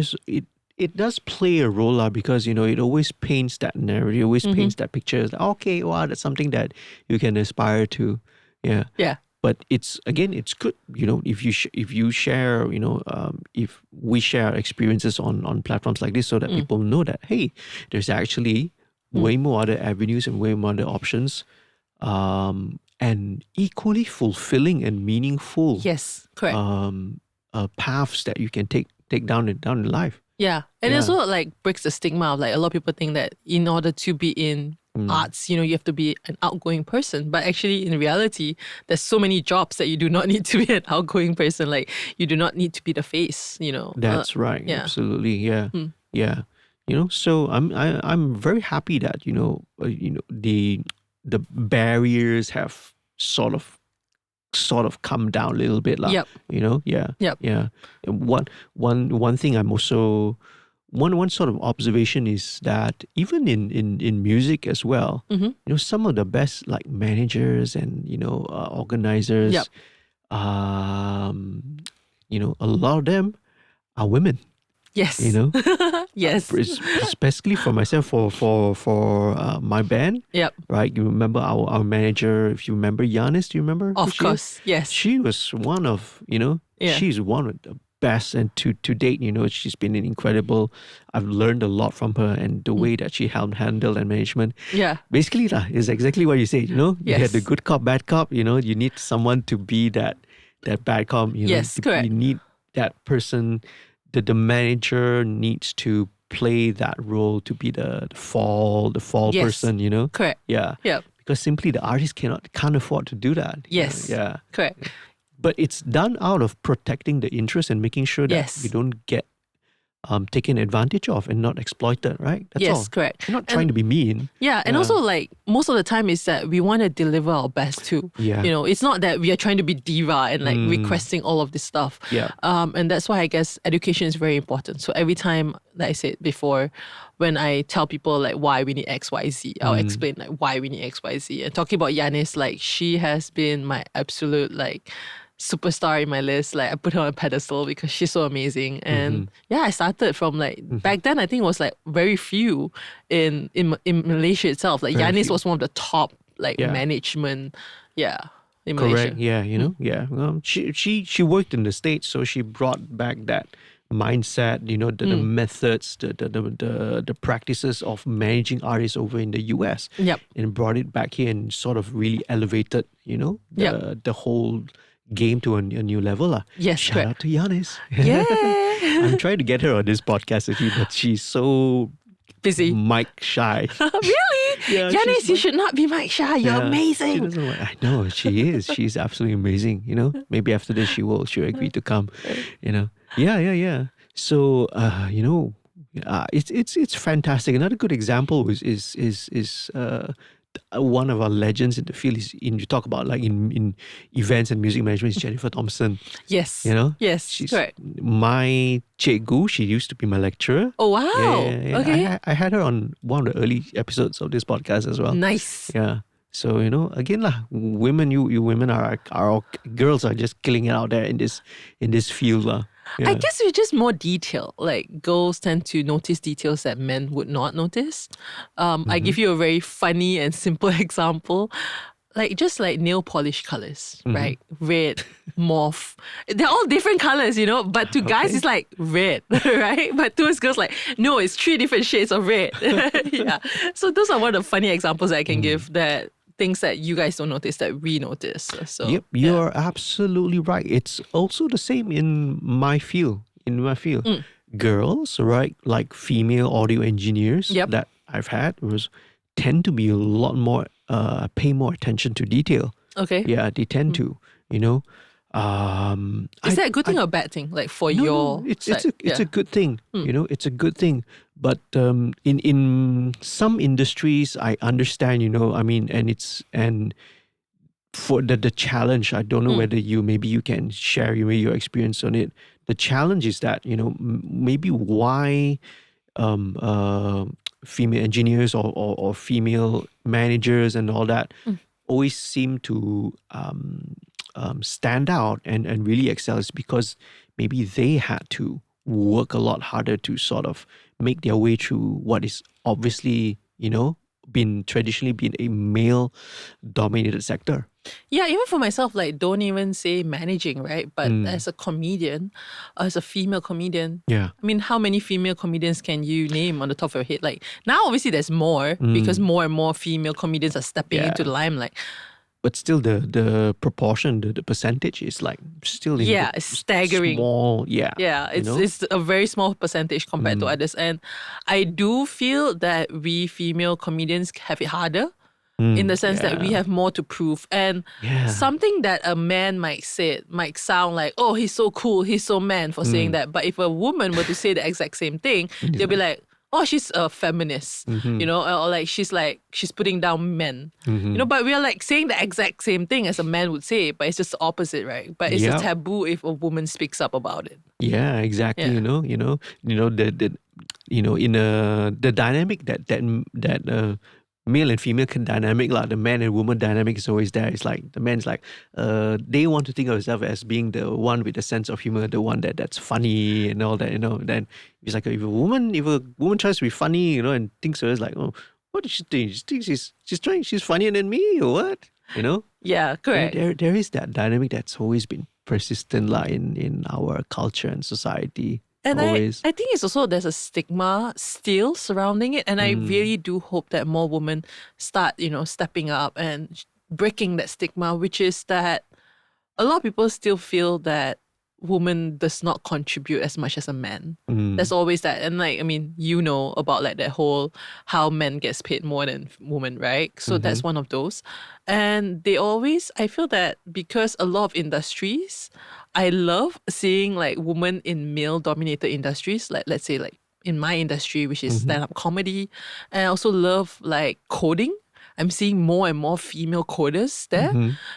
it does play a role lah, because it always paints that narrative, always paints that picture. It's like, okay, wow, that's something that you can aspire to. Yeah. Yeah. But it's good, if you share, if we share experiences on platforms like this, so that people know that, hey, there's actually way more other avenues and way more other options, and equally fulfilling and meaningful. Yes, correct. Paths that you can take down in life. Yeah, and it also like breaks the stigma of like a lot of people think that in order to be in arts, you have to be an outgoing person. But actually, in reality, there's so many jobs that you do not need to be an outgoing person. Like you do not need to be the face. That's right. Yeah. Absolutely. Yeah. Yeah. So I'm very happy that the barriers have sort of come down a little bit lah. Yep. Yeah. Yep. Yeah. And one thing I'm also one sort of observation is that even in music as well, some of the best like managers and organizers, Yep. A lot of them are women. Yes. Yes. Especially for myself, for my band. Yep. Right. You remember our manager? If you remember Yanis, do you remember? Of course. Yes. She was one of she's one of the best, and to date, she's been incredible. I've learned a lot from her, and the way that she handled and management. Yeah. Basically, is exactly what you said. You Yes. had the good cop, bad cop. You need someone to be that bad cop. Yes, correct. You need that person. The manager needs to play that role to be the fall Yes. person. Correct. Yeah. Yep. because simply the artist can't afford to do that. Yes. Yeah. Correct. But it's done out of protecting the interest and making sure that Yes. you don't get taken advantage of and not exploited, right? That's all. Yes, correct. You're not trying to be mean. Yeah, and also like most of the time is that we want to deliver our best too. Yeah. You know, it's not that we are trying to be diva and like requesting all of this stuff. Yeah. And that's why I guess education is very important. So every time, like I said before, when I tell people like why we need X, Y, Z, I'll explain like why we need X, Y, Z. And talking about Yanis, like she has been my absolute like superstar in my list. Like I put her on a pedestal because she's so amazing. And I started from like back then I think it was like very few in Malaysia itself. Like Very Yanis few. was one of the top like management in Malaysia. Correct. Yeah, she worked in the States, so she brought back that mindset, the methods, the practices of managing artists over in the US. Yep. And brought it back here and sort of really elevated, the whole game to a new level. Yes, Shout correct. out to Yanis. Yeah. I'm trying to get her on this podcast actually, but she's so Busy. mic shy. Really? Yeah, Yanis, she's you should not be Mike Shah. You're She amazing. doesn't want, I know she is. She's absolutely amazing. Maybe after this she'll agree to come. Yeah. So it's fantastic. Another good example is one of our legends in the field is you talk about like in events and music management is Jennifer Thompson. Yes. Yes. She's correct. my cikgu. She used to be my lecturer. Oh wow. Yeah. Okay. I had her on one of the early episodes of this podcast as well. Nice. Yeah. So again women, you women are girls are just killing it out there in this field lah. Yeah. I guess it's just more detail. Like girls tend to notice details that men would not notice. I give you a very funny and simple example. Like just like nail polish colors, right? Red, mauve. They're all different colors, but to guys it's like red, right? But to us girls like, no, it's 3 different shades of red. Yeah. So those are one of the funny examples that I can give that things that you guys don't notice that we notice. So Yep, you're absolutely right. It's also the same in my field. Girls, right, like female audio engineers that I've had tend to be a lot more pay more attention to detail. Okay. Yeah, they tend to. Is that a good thing or a bad thing? Like for your it's side? a good thing. It's a good thing. But in some industries, I understand. And for the challenge, I don't know whether maybe you can share your experience on it. The challenge is that maybe why female engineers or female managers and all that always seem to stand out and really excel is because maybe they had to work a lot harder to sort of make their way through what is obviously, traditionally been a male-dominated sector. Yeah, even for myself, like don't even say managing, right? But as a comedian, as a female comedian, I mean, how many female comedians can you name on the top of your head? Like now, obviously, there's more because more and more female comedians are stepping into the limelight. But still, the proportion, the percentage is like still it's staggering. Small, it's a very small percentage compared to others, and I do feel that we female comedians have it harder. In the sense that we have more to prove. And something that a man might say might sound like, oh, he's so cool, he's so man for saying that. But if a woman were to say the exact same thing, they'll be like, oh, she's a feminist, or like she's putting down men. But we are like saying the exact same thing as a man would say, but it's just the opposite, right? But it's a taboo if a woman speaks up about it. Yeah, exactly. In the dynamic that male and female dynamic, like the man and woman dynamic is always there. It's like the man's like they want to think of themselves as being the one with the sense of humor, the one that's funny and all that. Then it's like if a woman tries to be funny, and thinks of it as like, oh, what does she think? She thinks she's funnier than me or what? Yeah, correct. There is that dynamic that's always been persistent in our culture and society. And I always. think it's also there's a stigma still surrounding it. And I really do hope that more women start, stepping up and breaking that stigma, which is that a lot of people still feel that woman does not contribute as much as a man. Mm. There's always that. And like, I mean, you know about like that whole how men gets paid more than women, right? So that's one of those. And they always, I feel that because a lot of industries, I love seeing like women in male dominated industries, like let's say like in my industry, which is stand-up comedy. And I also love like coding. I'm seeing more and more female coders there.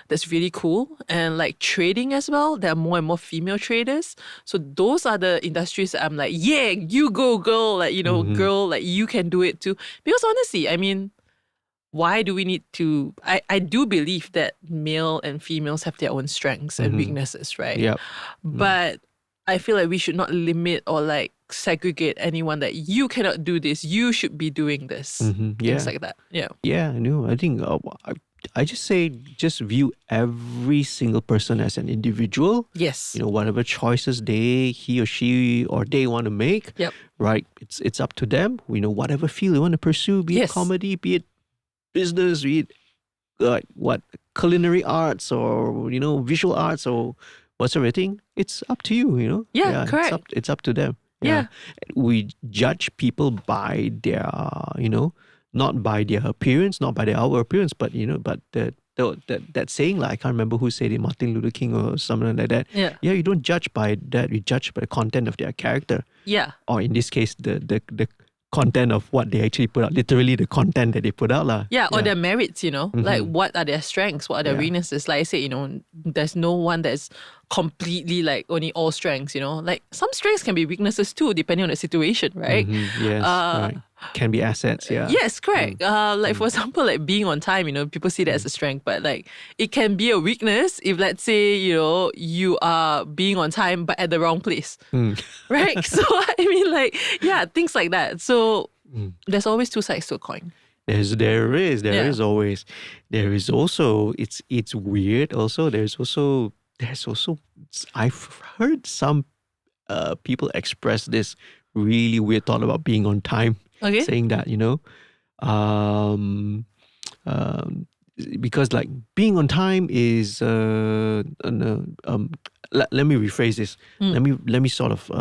That's really cool. And like trading as well, there are more and more female traders. So those are the industries that I'm like, yeah, you go, girl. Like, you know, girl, like you can do it too. Because honestly, I mean, why do we need to? I do believe that male and females have their own strengths and weaknesses, right? Yep. But I feel like we should not limit or like segregate anyone that you cannot do this, you should be doing this. Things like that. Yeah. Yeah, I know. I think I just say just view every single person as an individual. Yes. You know, whatever choices he or she or they want to make. Yep. Right. It's up to them. We know whatever field they want to pursue, be it comedy, be it business, be it culinary arts or visual arts or whatsoever thing. It's up to you. Yeah, correct. It's up to them. Yeah. We judge people by their, not by their appearance, not by their outward appearance, but that saying, like, I can't remember who said it, Martin Luther King or something like that. Yeah. Yeah, you don't judge by that. You judge by the content of their character. Yeah. Or in this case, the content of what they actually put out, literally the content that they put out. Or their merits, like what are their strengths, what are their weaknesses. Like I said, there's no one that's completely like only all strengths, like some strengths can be weaknesses too, depending on the situation, right? Yes, right. Can be assets, yeah. Yes, correct. Like for example, like being on time, people see that as a strength, but like it can be a weakness if let's say, you are being on time but at the wrong place, right? So I mean like, things like that. So there's always two sides to a coin. There is always. There is also, it's weird also. There's also, I've heard some people express this really weird thought about being on time. Okay. Saying that, because like being on time is, let me rephrase this. Let me sort of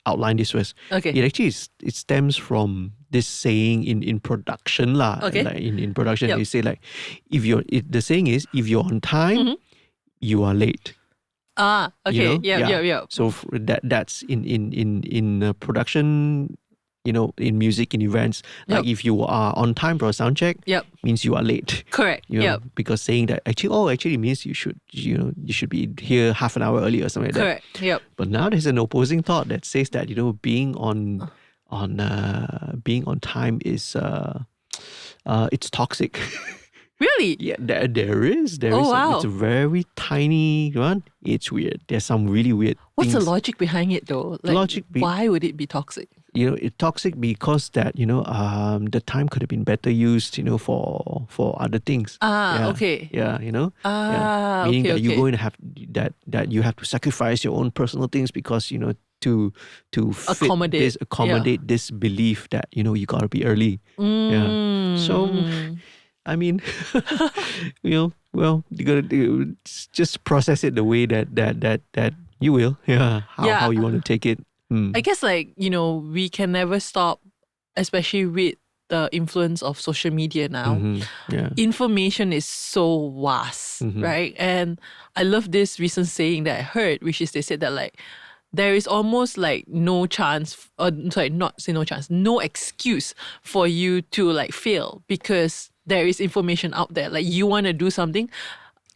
outline this first. Okay. It actually it stems from this saying in production lah. Okay. Like in production, they say like, the saying is, if you're on time, you are late. Ah, okay. Yeah. So that's in production. In music, in events, like if you are on time for a sound check, means you are late. Correct. Because saying that actually means you should be here half an hour early or something like that. Correct. Yep. But now there's an opposing thought that says that being on time is it's toxic. Really? Yeah, there is. Wow. It's a very tiny one. It's weird. There's some really weird What's things. the logic behind it though? Like, why would it be toxic? It's toxic because that, the time could have been better used, for other things. Okay. Yeah, Meaning that you're going to have that you have to sacrifice your own personal things because, to accommodate this belief that, you gotta be early. Yeah. So I mean, well, you gotta just process it the way that you will. Yeah. How you want to take it. I guess we can never stop, especially with the influence of social media now. Information is so vast, right? And I love this recent saying that I heard, which is they said that like, there is almost like no chance, no excuse for you to like fail because there is information out there. Like you want to do something,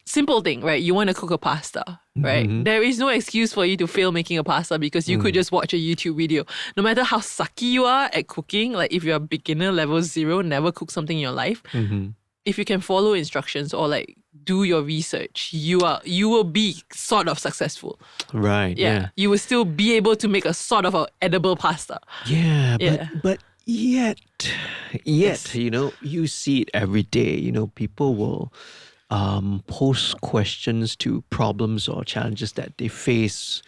simple thing, right? You want to cook a pasta, right? There is no excuse for you to fail making a pasta because you could just watch a YouTube video. No matter how sucky you are at cooking, like if you're a beginner level 0, never cook something in your life, if you can follow instructions or like do your research, you will be sort of successful. Right. Yeah. You will still be able to make a sort of a edible pasta. Yeah. But yet, Yes. you see it every day. People will pose questions to problems or challenges that they face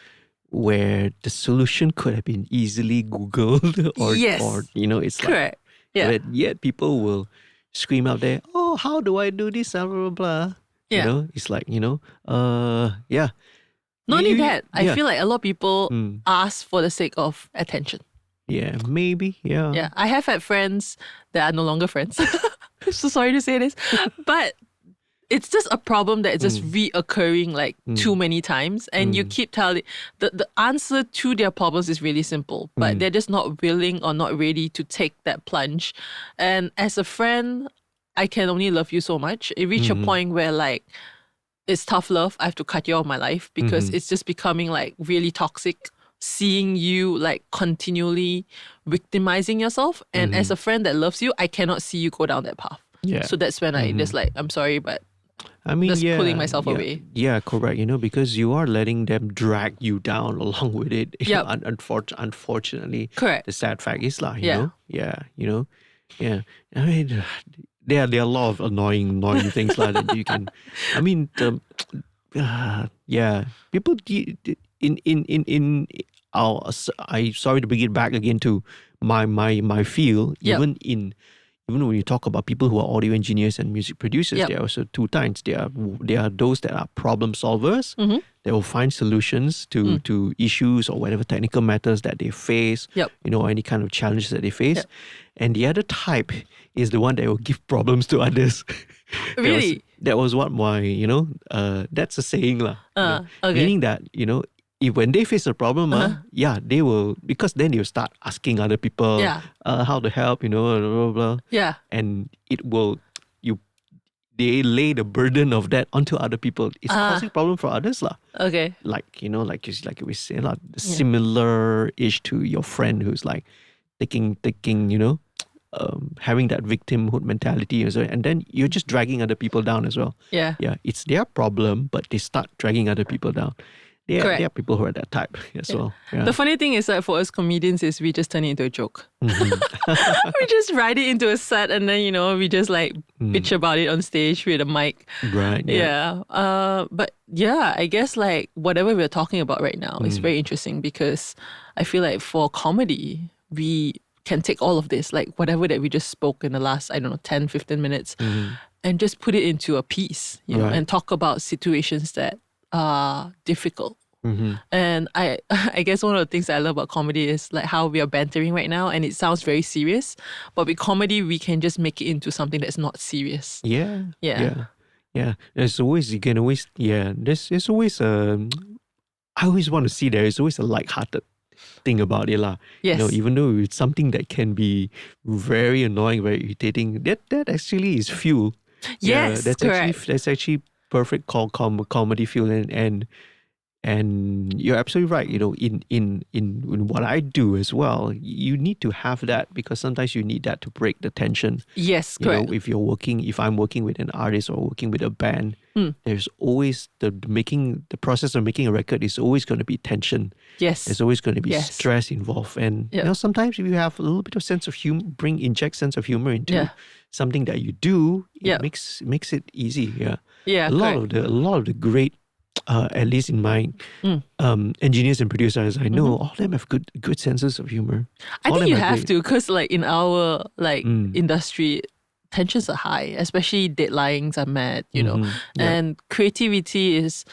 where the solution could have been easily Googled or it's correct. But yet people will scream out there, oh, how do I do this? Blah, blah, blah. Yeah. It's like, Not only that, I yeah. feel like a lot of people ask for the sake of attention. Yeah, maybe. Yeah. Yeah, I have had friends that are no longer friends. I'm so sorry to say this, but it's just a problem that is just reoccurring like too many times, and you keep telling the answer to their problems is really simple, but they're just not willing or not ready to take that plunge. And as a friend, I can only love you so much. It reached a point where like it's tough love. I have to cut you out of my life because it's just becoming like really toxic. Seeing you like continually victimizing yourself, and as a friend that loves you, I cannot see you go down that path. Yeah. So that's when I just like, I'm sorry, but I mean, just yeah, pulling myself yeah, away. Yeah, correct. Because you are letting them drag you down along with it. Yep. Unfortunately, Correct. the sad fact is, you Yeah. know, yeah. I mean, there are a lot of annoying things like that you can. I mean, yeah, people in our. I sorry to bring it back again to my field. Yep. Even when you talk about people who are audio engineers and music producers, Yep. there are also two kinds. There are those that are problem solvers. They will find solutions to issues or whatever technical matters that they face. Yep. Or any kind of challenges that they face. Yep. And the other type is the one that will give problems to others. Really? That was what my that's a saying lah. Okay. Meaning that if when they face a problem, they will, because then they'll start asking other people how to help, blah, blah, blah. Yeah. And it will, they lay the burden of that onto other people. It's causing problem for others lah. Okay. Like we say lah, similar-ish to your friend who's like taking having that victimhood mentality as well, and then you're just dragging other people down as well. Yeah. Yeah, it's their problem, but they start dragging other people down. There are people who are that type as well. Yeah. The funny thing is that for us comedians is we just turn it into a joke. We just write it into a set, and then we just like bitch about it on stage with a mic. Right. Yeah. But yeah, I guess like whatever we're talking about right now is very interesting, because I feel like for comedy, we can take all of this, like whatever that we just spoke in the last, 10, 15 minutes, and just put it into a piece, and talk about situations that are difficult. And I guess one of the things that I love about comedy is like how we are bantering right now, and it sounds very serious, but with comedy we can just make it into something that's not serious. Yeah. There's always there's always I always want to see there's always a lighthearted thing about it lah. Yes. Even though it's something that can be very annoying, very irritating, that actually is fuel. Yes, that's correct. that's actually perfect comedy fuel, and you're absolutely right. In what I do as well, you need to have that, because sometimes you need that to break the tension. Yes, correct. If I'm working with an artist or working with a band, there's always the process of making a record is always going to be tension. Yes. There's always going to be stress involved, and sometimes if you have a little bit of sense of humor, inject sense of humor into something that you do, it makes it easy. Yeah. Yeah. A lot of the great, at least in my engineers and producers I know, all of them have good senses of humor. I think you have to, because like in our industry, tensions are high, especially deadlines are mad, and creativity is,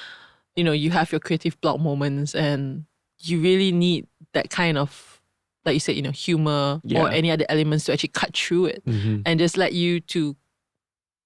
you have your creative block moments, and you really need that kind of, like you said, humor or any other elements to actually cut through it and just let you to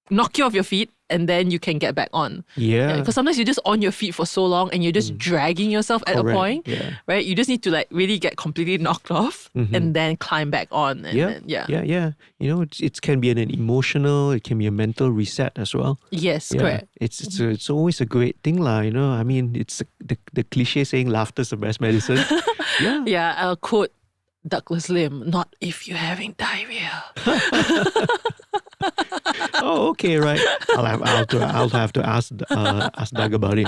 knock you off your feet, and then you can get back on. Yeah. Because sometimes you're just on your feet for so long and you're just dragging yourself at a point, right? You just need to like really get completely knocked off and then climb back on. And then, It can be an emotional, it can be a mental reset as well. Yes, correct. It's always a great thing lah. I mean, it's the cliche saying laughter's the best medicine. Yeah, I'll quote Douglas Lim, not if you're having diarrhea. Oh, okay, right. I'll have to ask Doug about it.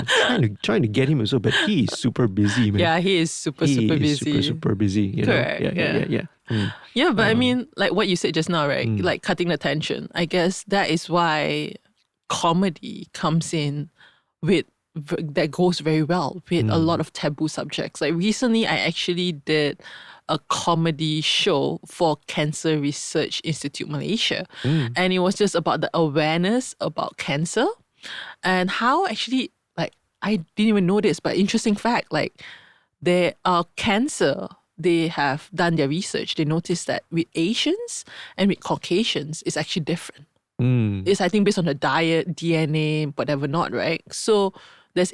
Trying to get him also, but he is super busy, man. Yeah, he is super busy. Super busy. Correct. Yeah. Yeah, but I mean, like what you said just now, right? Like cutting the tension. I guess that is why comedy comes in that goes very well with a lot of taboo subjects. Like recently, I actually did a comedy show for Cancer Research Institute Malaysia. And it was just about the awareness about cancer and how actually, like, I didn't even know this, but interesting fact, like there are cancer, they have done their research. They noticed that with Asians and with Caucasians, it's actually different. It's, I think, based on the diet, DNA, whatever not, right? So there's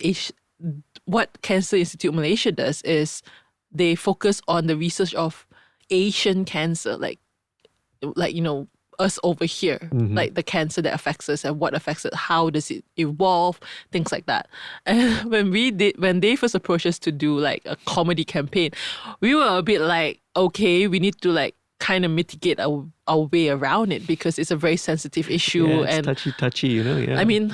what Cancer Institute Malaysia does is they focus on the research of Asian cancer, like us over here, like the cancer that affects us and what affects it, how does it evolve, things like that. And when they first approached us to do like a comedy campaign, we were a bit like, okay, we need to like kind of mitigate our way around it because it's a very sensitive issue. Yeah, it's and touchy, Yeah. I mean,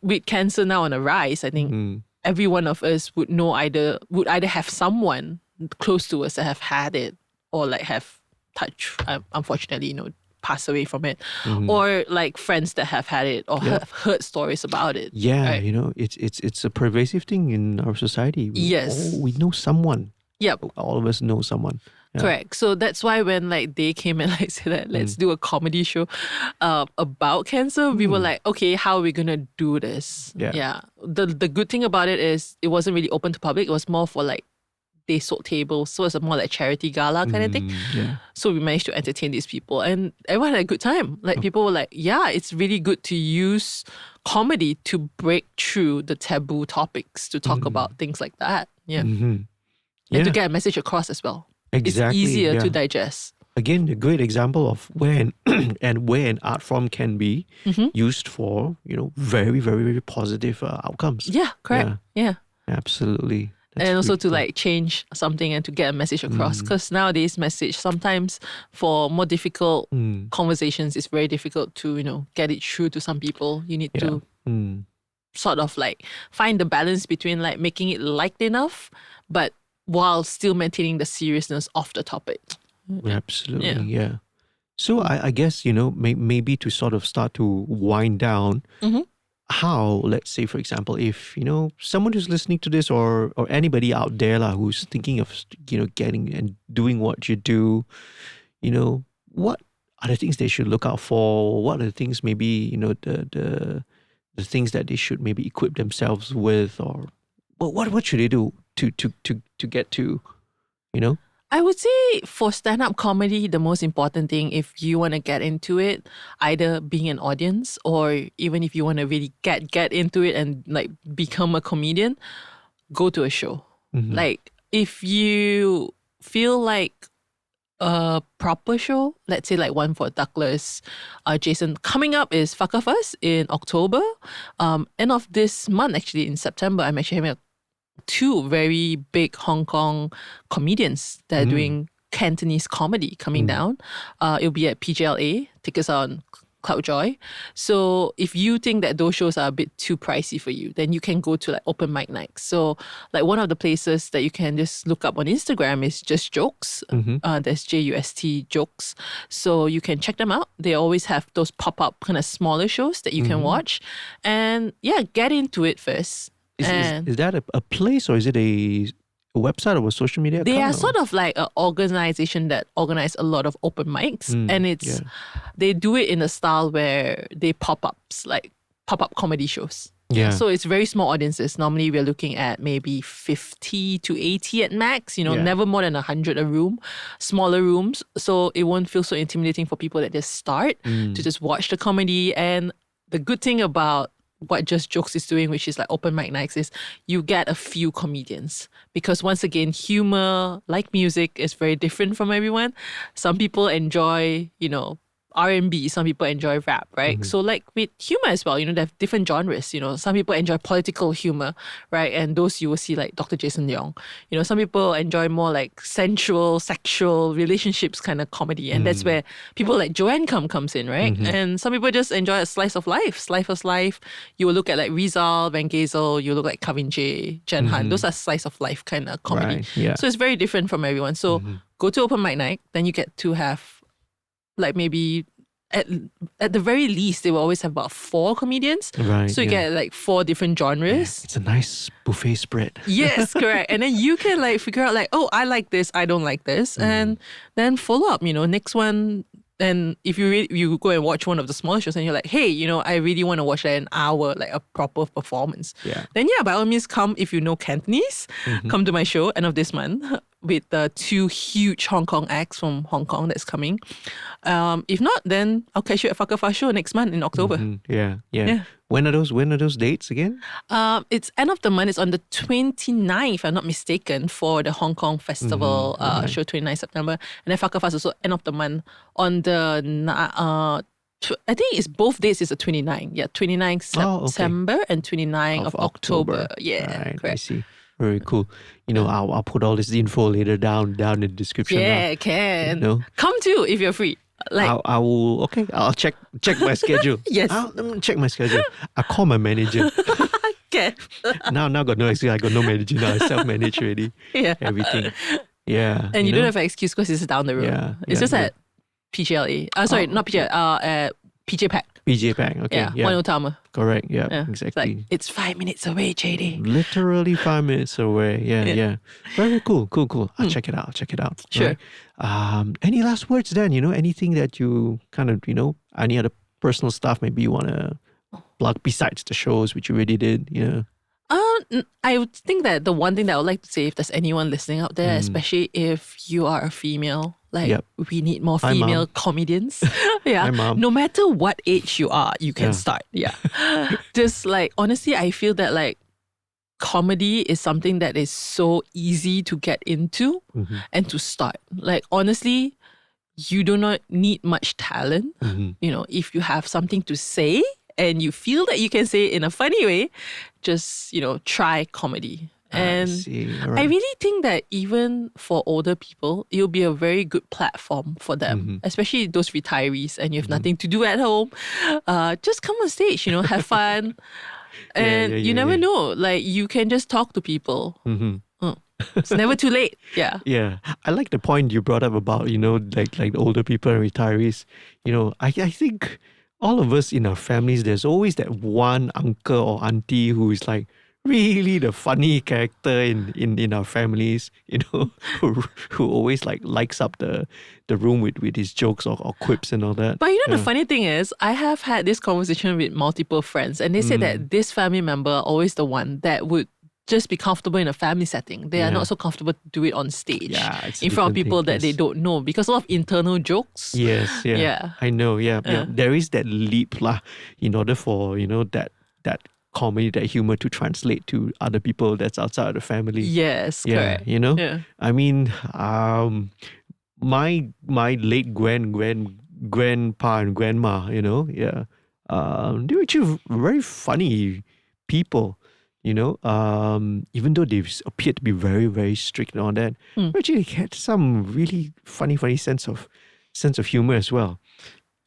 with cancer now on a rise, I think every one of us would either have someone close to us that have had it or like have touched, unfortunately, pass away from it, or like friends that have had it or have heard stories about it. Yeah, right? It's a pervasive thing in our society. Yes. We know someone. Yep. All of us know someone. Yeah. Correct. So that's why when like they came and like said that let's do a comedy show about cancer, we were like, okay, how are we gonna do this? Yeah. The good thing about it is it wasn't really open to public. It was more for like they sold tables, so it's a more like charity gala kind of thing. Yeah. So we managed to entertain these people and everyone had a good time. Like people were like, yeah, it's really good to use comedy to break through the taboo topics, to talk about things like that. Yeah. And to get a message across as well. Exactly. It's easier to digest. Again, a great example of where an art form can be used for, very, very, very positive outcomes. Yeah, correct. Yeah. Absolutely. That's and also really to like change something and to get a message across. Because nowadays message, sometimes for more difficult conversations, it's very difficult to, get it through to some people. You need to sort of like find the balance between like making it light enough, but while still maintaining the seriousness of the topic. Absolutely, yeah. So I guess, maybe to sort of start to wind down, how, let's say, for example, if, someone who's listening to this or anybody out there who's thinking of, getting and doing what you do, what are the things they should look out for? What are the things maybe, the things that they should maybe equip themselves with, or what should they do to get to, I would say for stand-up comedy, the most important thing, if you want to get into it, either being an audience or even if you want to really get into it and like become a comedian, go to a show. Like if you feel like a proper show, let's say like one for Douglas, Jason, coming up is Fuck Off Us in October. End of this month, actually in September, I'm actually having two very big Hong Kong comedians that are doing Cantonese comedy coming down. It'll be at PGLA. Tickets are on Cloudjoy. So if you think that those shows are a bit too pricey for you, then you can go to like open mic nights. So like one of the places that you can just look up on Instagram is Just Jokes. That's JUST Jokes. So you can check them out. They always have those pop-up kind of smaller shows that you can watch. And yeah, get into it first. Is that a place or is it a website or a social media account? They are sort of like an organization that organize a lot of open mics, and they do it in a style where they pop-up comedy shows. Yeah. So it's very small audiences. Normally we're looking at maybe 50 to 80 at max, never more than 100 a room, smaller rooms. So it won't feel so intimidating for people that just start to just watch the comedy. And the good thing about what Just Jokes is doing, which is like open mic nights, is you get a few comedians. Because once again, humor, like music, is very different from everyone. Some people enjoy, R&B, some people enjoy rap, right? So like with humor as well, they have different genres, some people enjoy political humor, right? And those you will see like Dr. Jason Leong. Some people enjoy more like sensual, sexual relationships kind of comedy. And that's where people like Joanne comes in, right? And some people just enjoy a slice of life. You will look at like Rizal, Van Gazel, you look like Kavin J, Jen Han. Those are slice of life kind of comedy. Right, yeah. So it's very different from everyone. So go to open mic night, then you get to have like maybe at the very least, they will always have about 4 comedians. Right. So you get like 4 different genres. It's a nice buffet spread. Yes, correct. And then you can like figure out like, oh, I like this, I don't like this. And then follow up, next one, And if you go and watch one of the smaller shows and you're like, hey, I really want to watch an hour, like a proper performance. Yeah. Then by all means come, if you know Cantonese, come to my show end of this month with the 2 huge Hong Kong acts from Hong Kong that's coming. If not, then I'll catch you at Whakafa show next month in October. Yeah. When are those dates again? It's end of the month. It's on the 29th, if I'm not mistaken, for the Hong Kong Festival show, 29th September. And then Whakafa is also end of the month on the I think it's both days is the 29th. Yeah, 29th September and 29th of October. Yeah, right, correct. I see. Very cool. I'll put all this info later down in the description. Yeah, can. Come too if you're free. I will. Okay, I'll check my schedule. Yes. Let me check my schedule. I'll call my manager. Okay. now got no excuse. I got no manager now. I self-manage already. Yeah. Everything. Yeah. And you don't have an excuse because it's down the road. Yeah. It's just at PGLA. Sorry, not PGLA. At PJ Pack. PJ Pack. Okay. Yeah. One Otama. Correct. Yeah. Exactly. It's 5 minutes away, JD. Literally 5 minutes away. Yeah. Very cool. I'll check it out. Sure. Right? Any last words then? Anything that you kind of, any other personal stuff maybe you want to plug besides the shows which you already did? I would think that the one thing that I would like to say, if there's anyone listening out there, especially if you are a female, we need more female comedians. Yeah. Hi, Mom. No matter what age you are, you can start. Yeah. Just honestly, I feel that comedy is something that is so easy to get into and to start. Honestly, you do not need much talent. If you have something to say and you feel that you can say it in a funny way, just, try comedy. And I really think that even for older people, it'll be a very good platform for them, especially those retirees and you have nothing to do at home. Just come on stage, have fun. And you never know, you can just talk to people. It's never too late. Yeah. Yeah. I like the point you brought up about, like older people and retirees. I think all of us in our families, there's always that one uncle or auntie who is really the funny character in our families, who always likes up the room with his jokes or quips and all that. But the funny thing is, I have had this conversation with multiple friends and they say that this family member are always the one that would just be comfortable in a family setting. They are not so comfortable to do it on stage in front of people that they don't know because a lot of internal jokes. Yes, yeah. I know, yeah. There is that leap in order for, that comedy, that humor to translate to other people that's outside of the family. Yes, correct. Yeah. I mean, my late grandpa and grandma, they were actually very funny people. Even though they appeared to be very, very strict and all that, actually had some really funny sense of humor as well.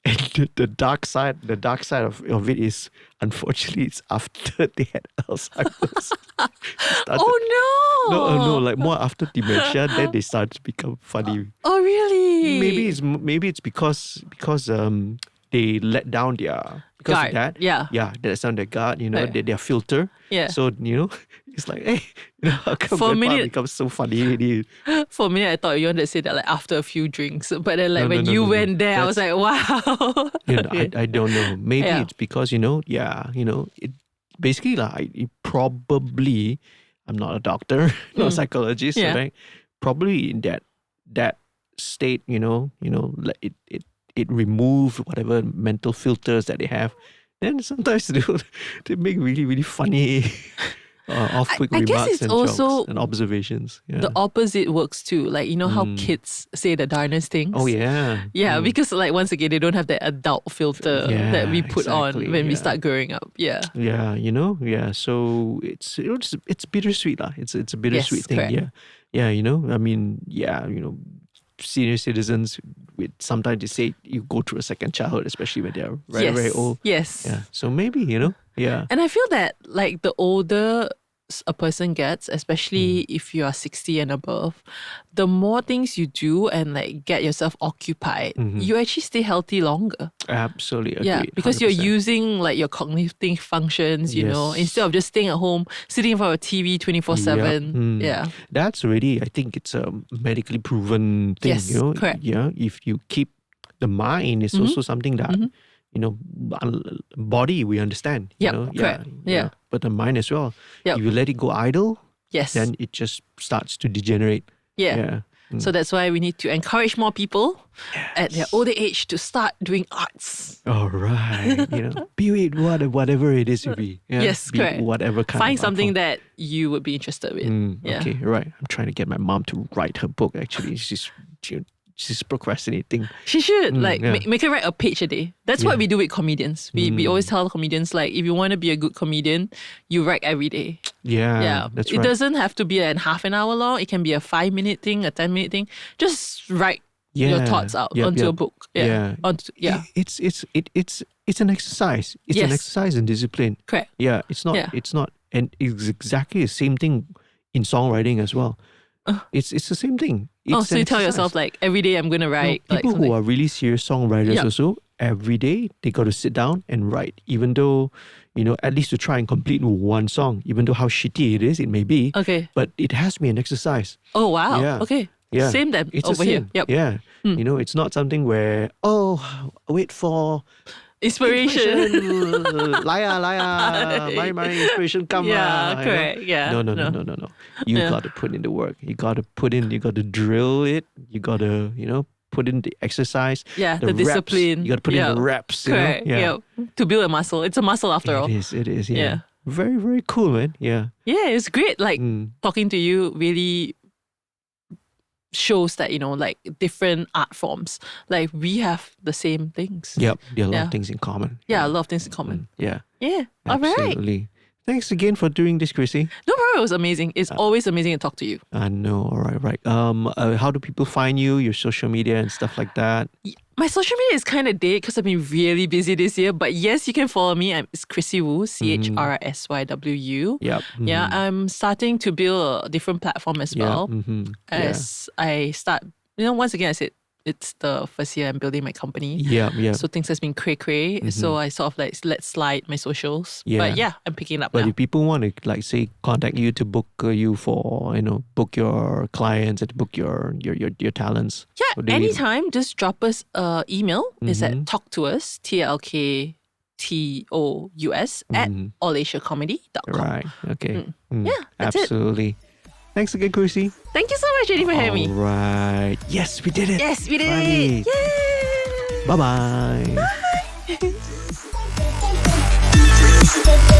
And the dark side of it is, unfortunately, it's after they had Alzheimer's. Oh no! No, more after dementia, then they started to become funny. Oh really? Maybe it's because they let down their guard. Of that. Yeah, they let down their guard. Their filter. Yeah. So it's like, hey, how come for a grandpa minute becomes so funny already? For a minute, I thought you wanted to say that after a few drinks, but then when you went there, I was like, wow. I don't know. Maybe it's because it basically it probably. I'm not a doctor, not a psychologist, right? Probably in that state, it remove whatever mental filters that they have. Then sometimes they make really, really funny off-quick remarks and jokes and observations. Yeah. The opposite works too. How kids say the darnest things. Oh, yeah. Yeah, because once again, they don't have that adult filter that we put on when we start growing up. Yeah. Yeah, so it's bittersweet. It's a bittersweet thing. Correct. Yeah. I mean, senior citizens, sometimes they say you go through a second childhood, especially when they're very, very old. Yes. Yeah. So maybe, yeah. And I feel that the older a person gets, especially if you are 60 and above, the more things you do and get yourself occupied, you actually stay healthy longer. Absolutely agree. Yeah, because 100%. you're using your cognitive functions, instead of just staying at home, sitting in front of TV 24/7. Yeah. That's already, I think it's a medically proven thing. Yes, correct. Yeah, if you keep the mind is also something that, you know, body we understand. You Yep, know? correct. Yeah. But the mind as well. Yep. If you let it go idle, Yes. then it just starts to degenerate. Yeah. So that's why we need to encourage more people at their older age to start doing arts. All right. You know, be it whatever it is to be. Yeah? Yes, be correct. Whatever kind Find of something art that you would be interested in. form. Okay, right. I'm trying to get my mom to write her book. Actually, she's procrastinating. She should yeah. make her write a page a day. That's what we do with comedians. We always tell comedians, like, if you want to be a good comedian, you write every day. Yeah, that's It right. doesn't have to be a half an hour long. It can be a 5-minute thing, a 10-minute thing. Just write your thoughts out onto a book. Yeah. It's an exercise. It's an Yes. exercise in discipline. Correct. Yeah, it's not. Yeah. It's not, and it's exactly the same thing in songwriting as well. It's the same thing. It's So an you tell exercise. yourself, like, every day I'm going to write. People like who something. are really serious songwriters also, every day they got to sit down and write, even though, you know, at least to try and complete one song, even though how shitty it may be. Okay. But it has to be an exercise. Oh, wow. Yeah. Okay. Yeah. Same then It's over the here. same. Yep. Yeah. You know, it's not something where, wait for Inspiration. Laya, my inspiration come. Yeah, you know? correct. Yeah. No. You got to put in the work. You got to drill it. You got to, you know, put in the exercise. Yeah, the reps. discipline. You got to put in the reps. Correct. You know? Yeah. To build a muscle. It's a muscle after all. It is. Yeah. Yeah. Very, very cool, man. Yeah. Yeah, it's great. Like, talking to you really shows that, you know, like, different art forms, like, we have the same things. Yep. There are a lot of things in common. Yeah, a lot of things in common. Yeah. Yeah. All right. Absolutely. Thanks again for doing this, Chrisy. No problem. It was amazing. It's always amazing to talk to you. I know. All right. How do people find you? Your social media and stuff like that? My social media is kind of dead because I've been really busy this year. But yes, you can follow me. It's Chrisy Wu, ChrSYWU. Yep. Yeah, I'm starting to build a different platform as well. As I start, you know, once again, I said it's the first year I'm building my company. Yeah. So things has been cray. So I sort of like let slide my socials. Yeah. But yeah, I'm picking it up But now. if people want to, like, say, contact you to book you for, you know, book your clients and book your talents. Yeah, what do you- anytime, just drop us an email. It's at talk to us, TLKTOUS at allasiacomedy.com. Right. Okay. Yeah, that's it. Absolutely. Thanks again, Chrisy. Thank you so much, Jenny, for having me. All right. Yes, we did it. Yes, we did Finally. it. Yay! Bye-bye. Bye.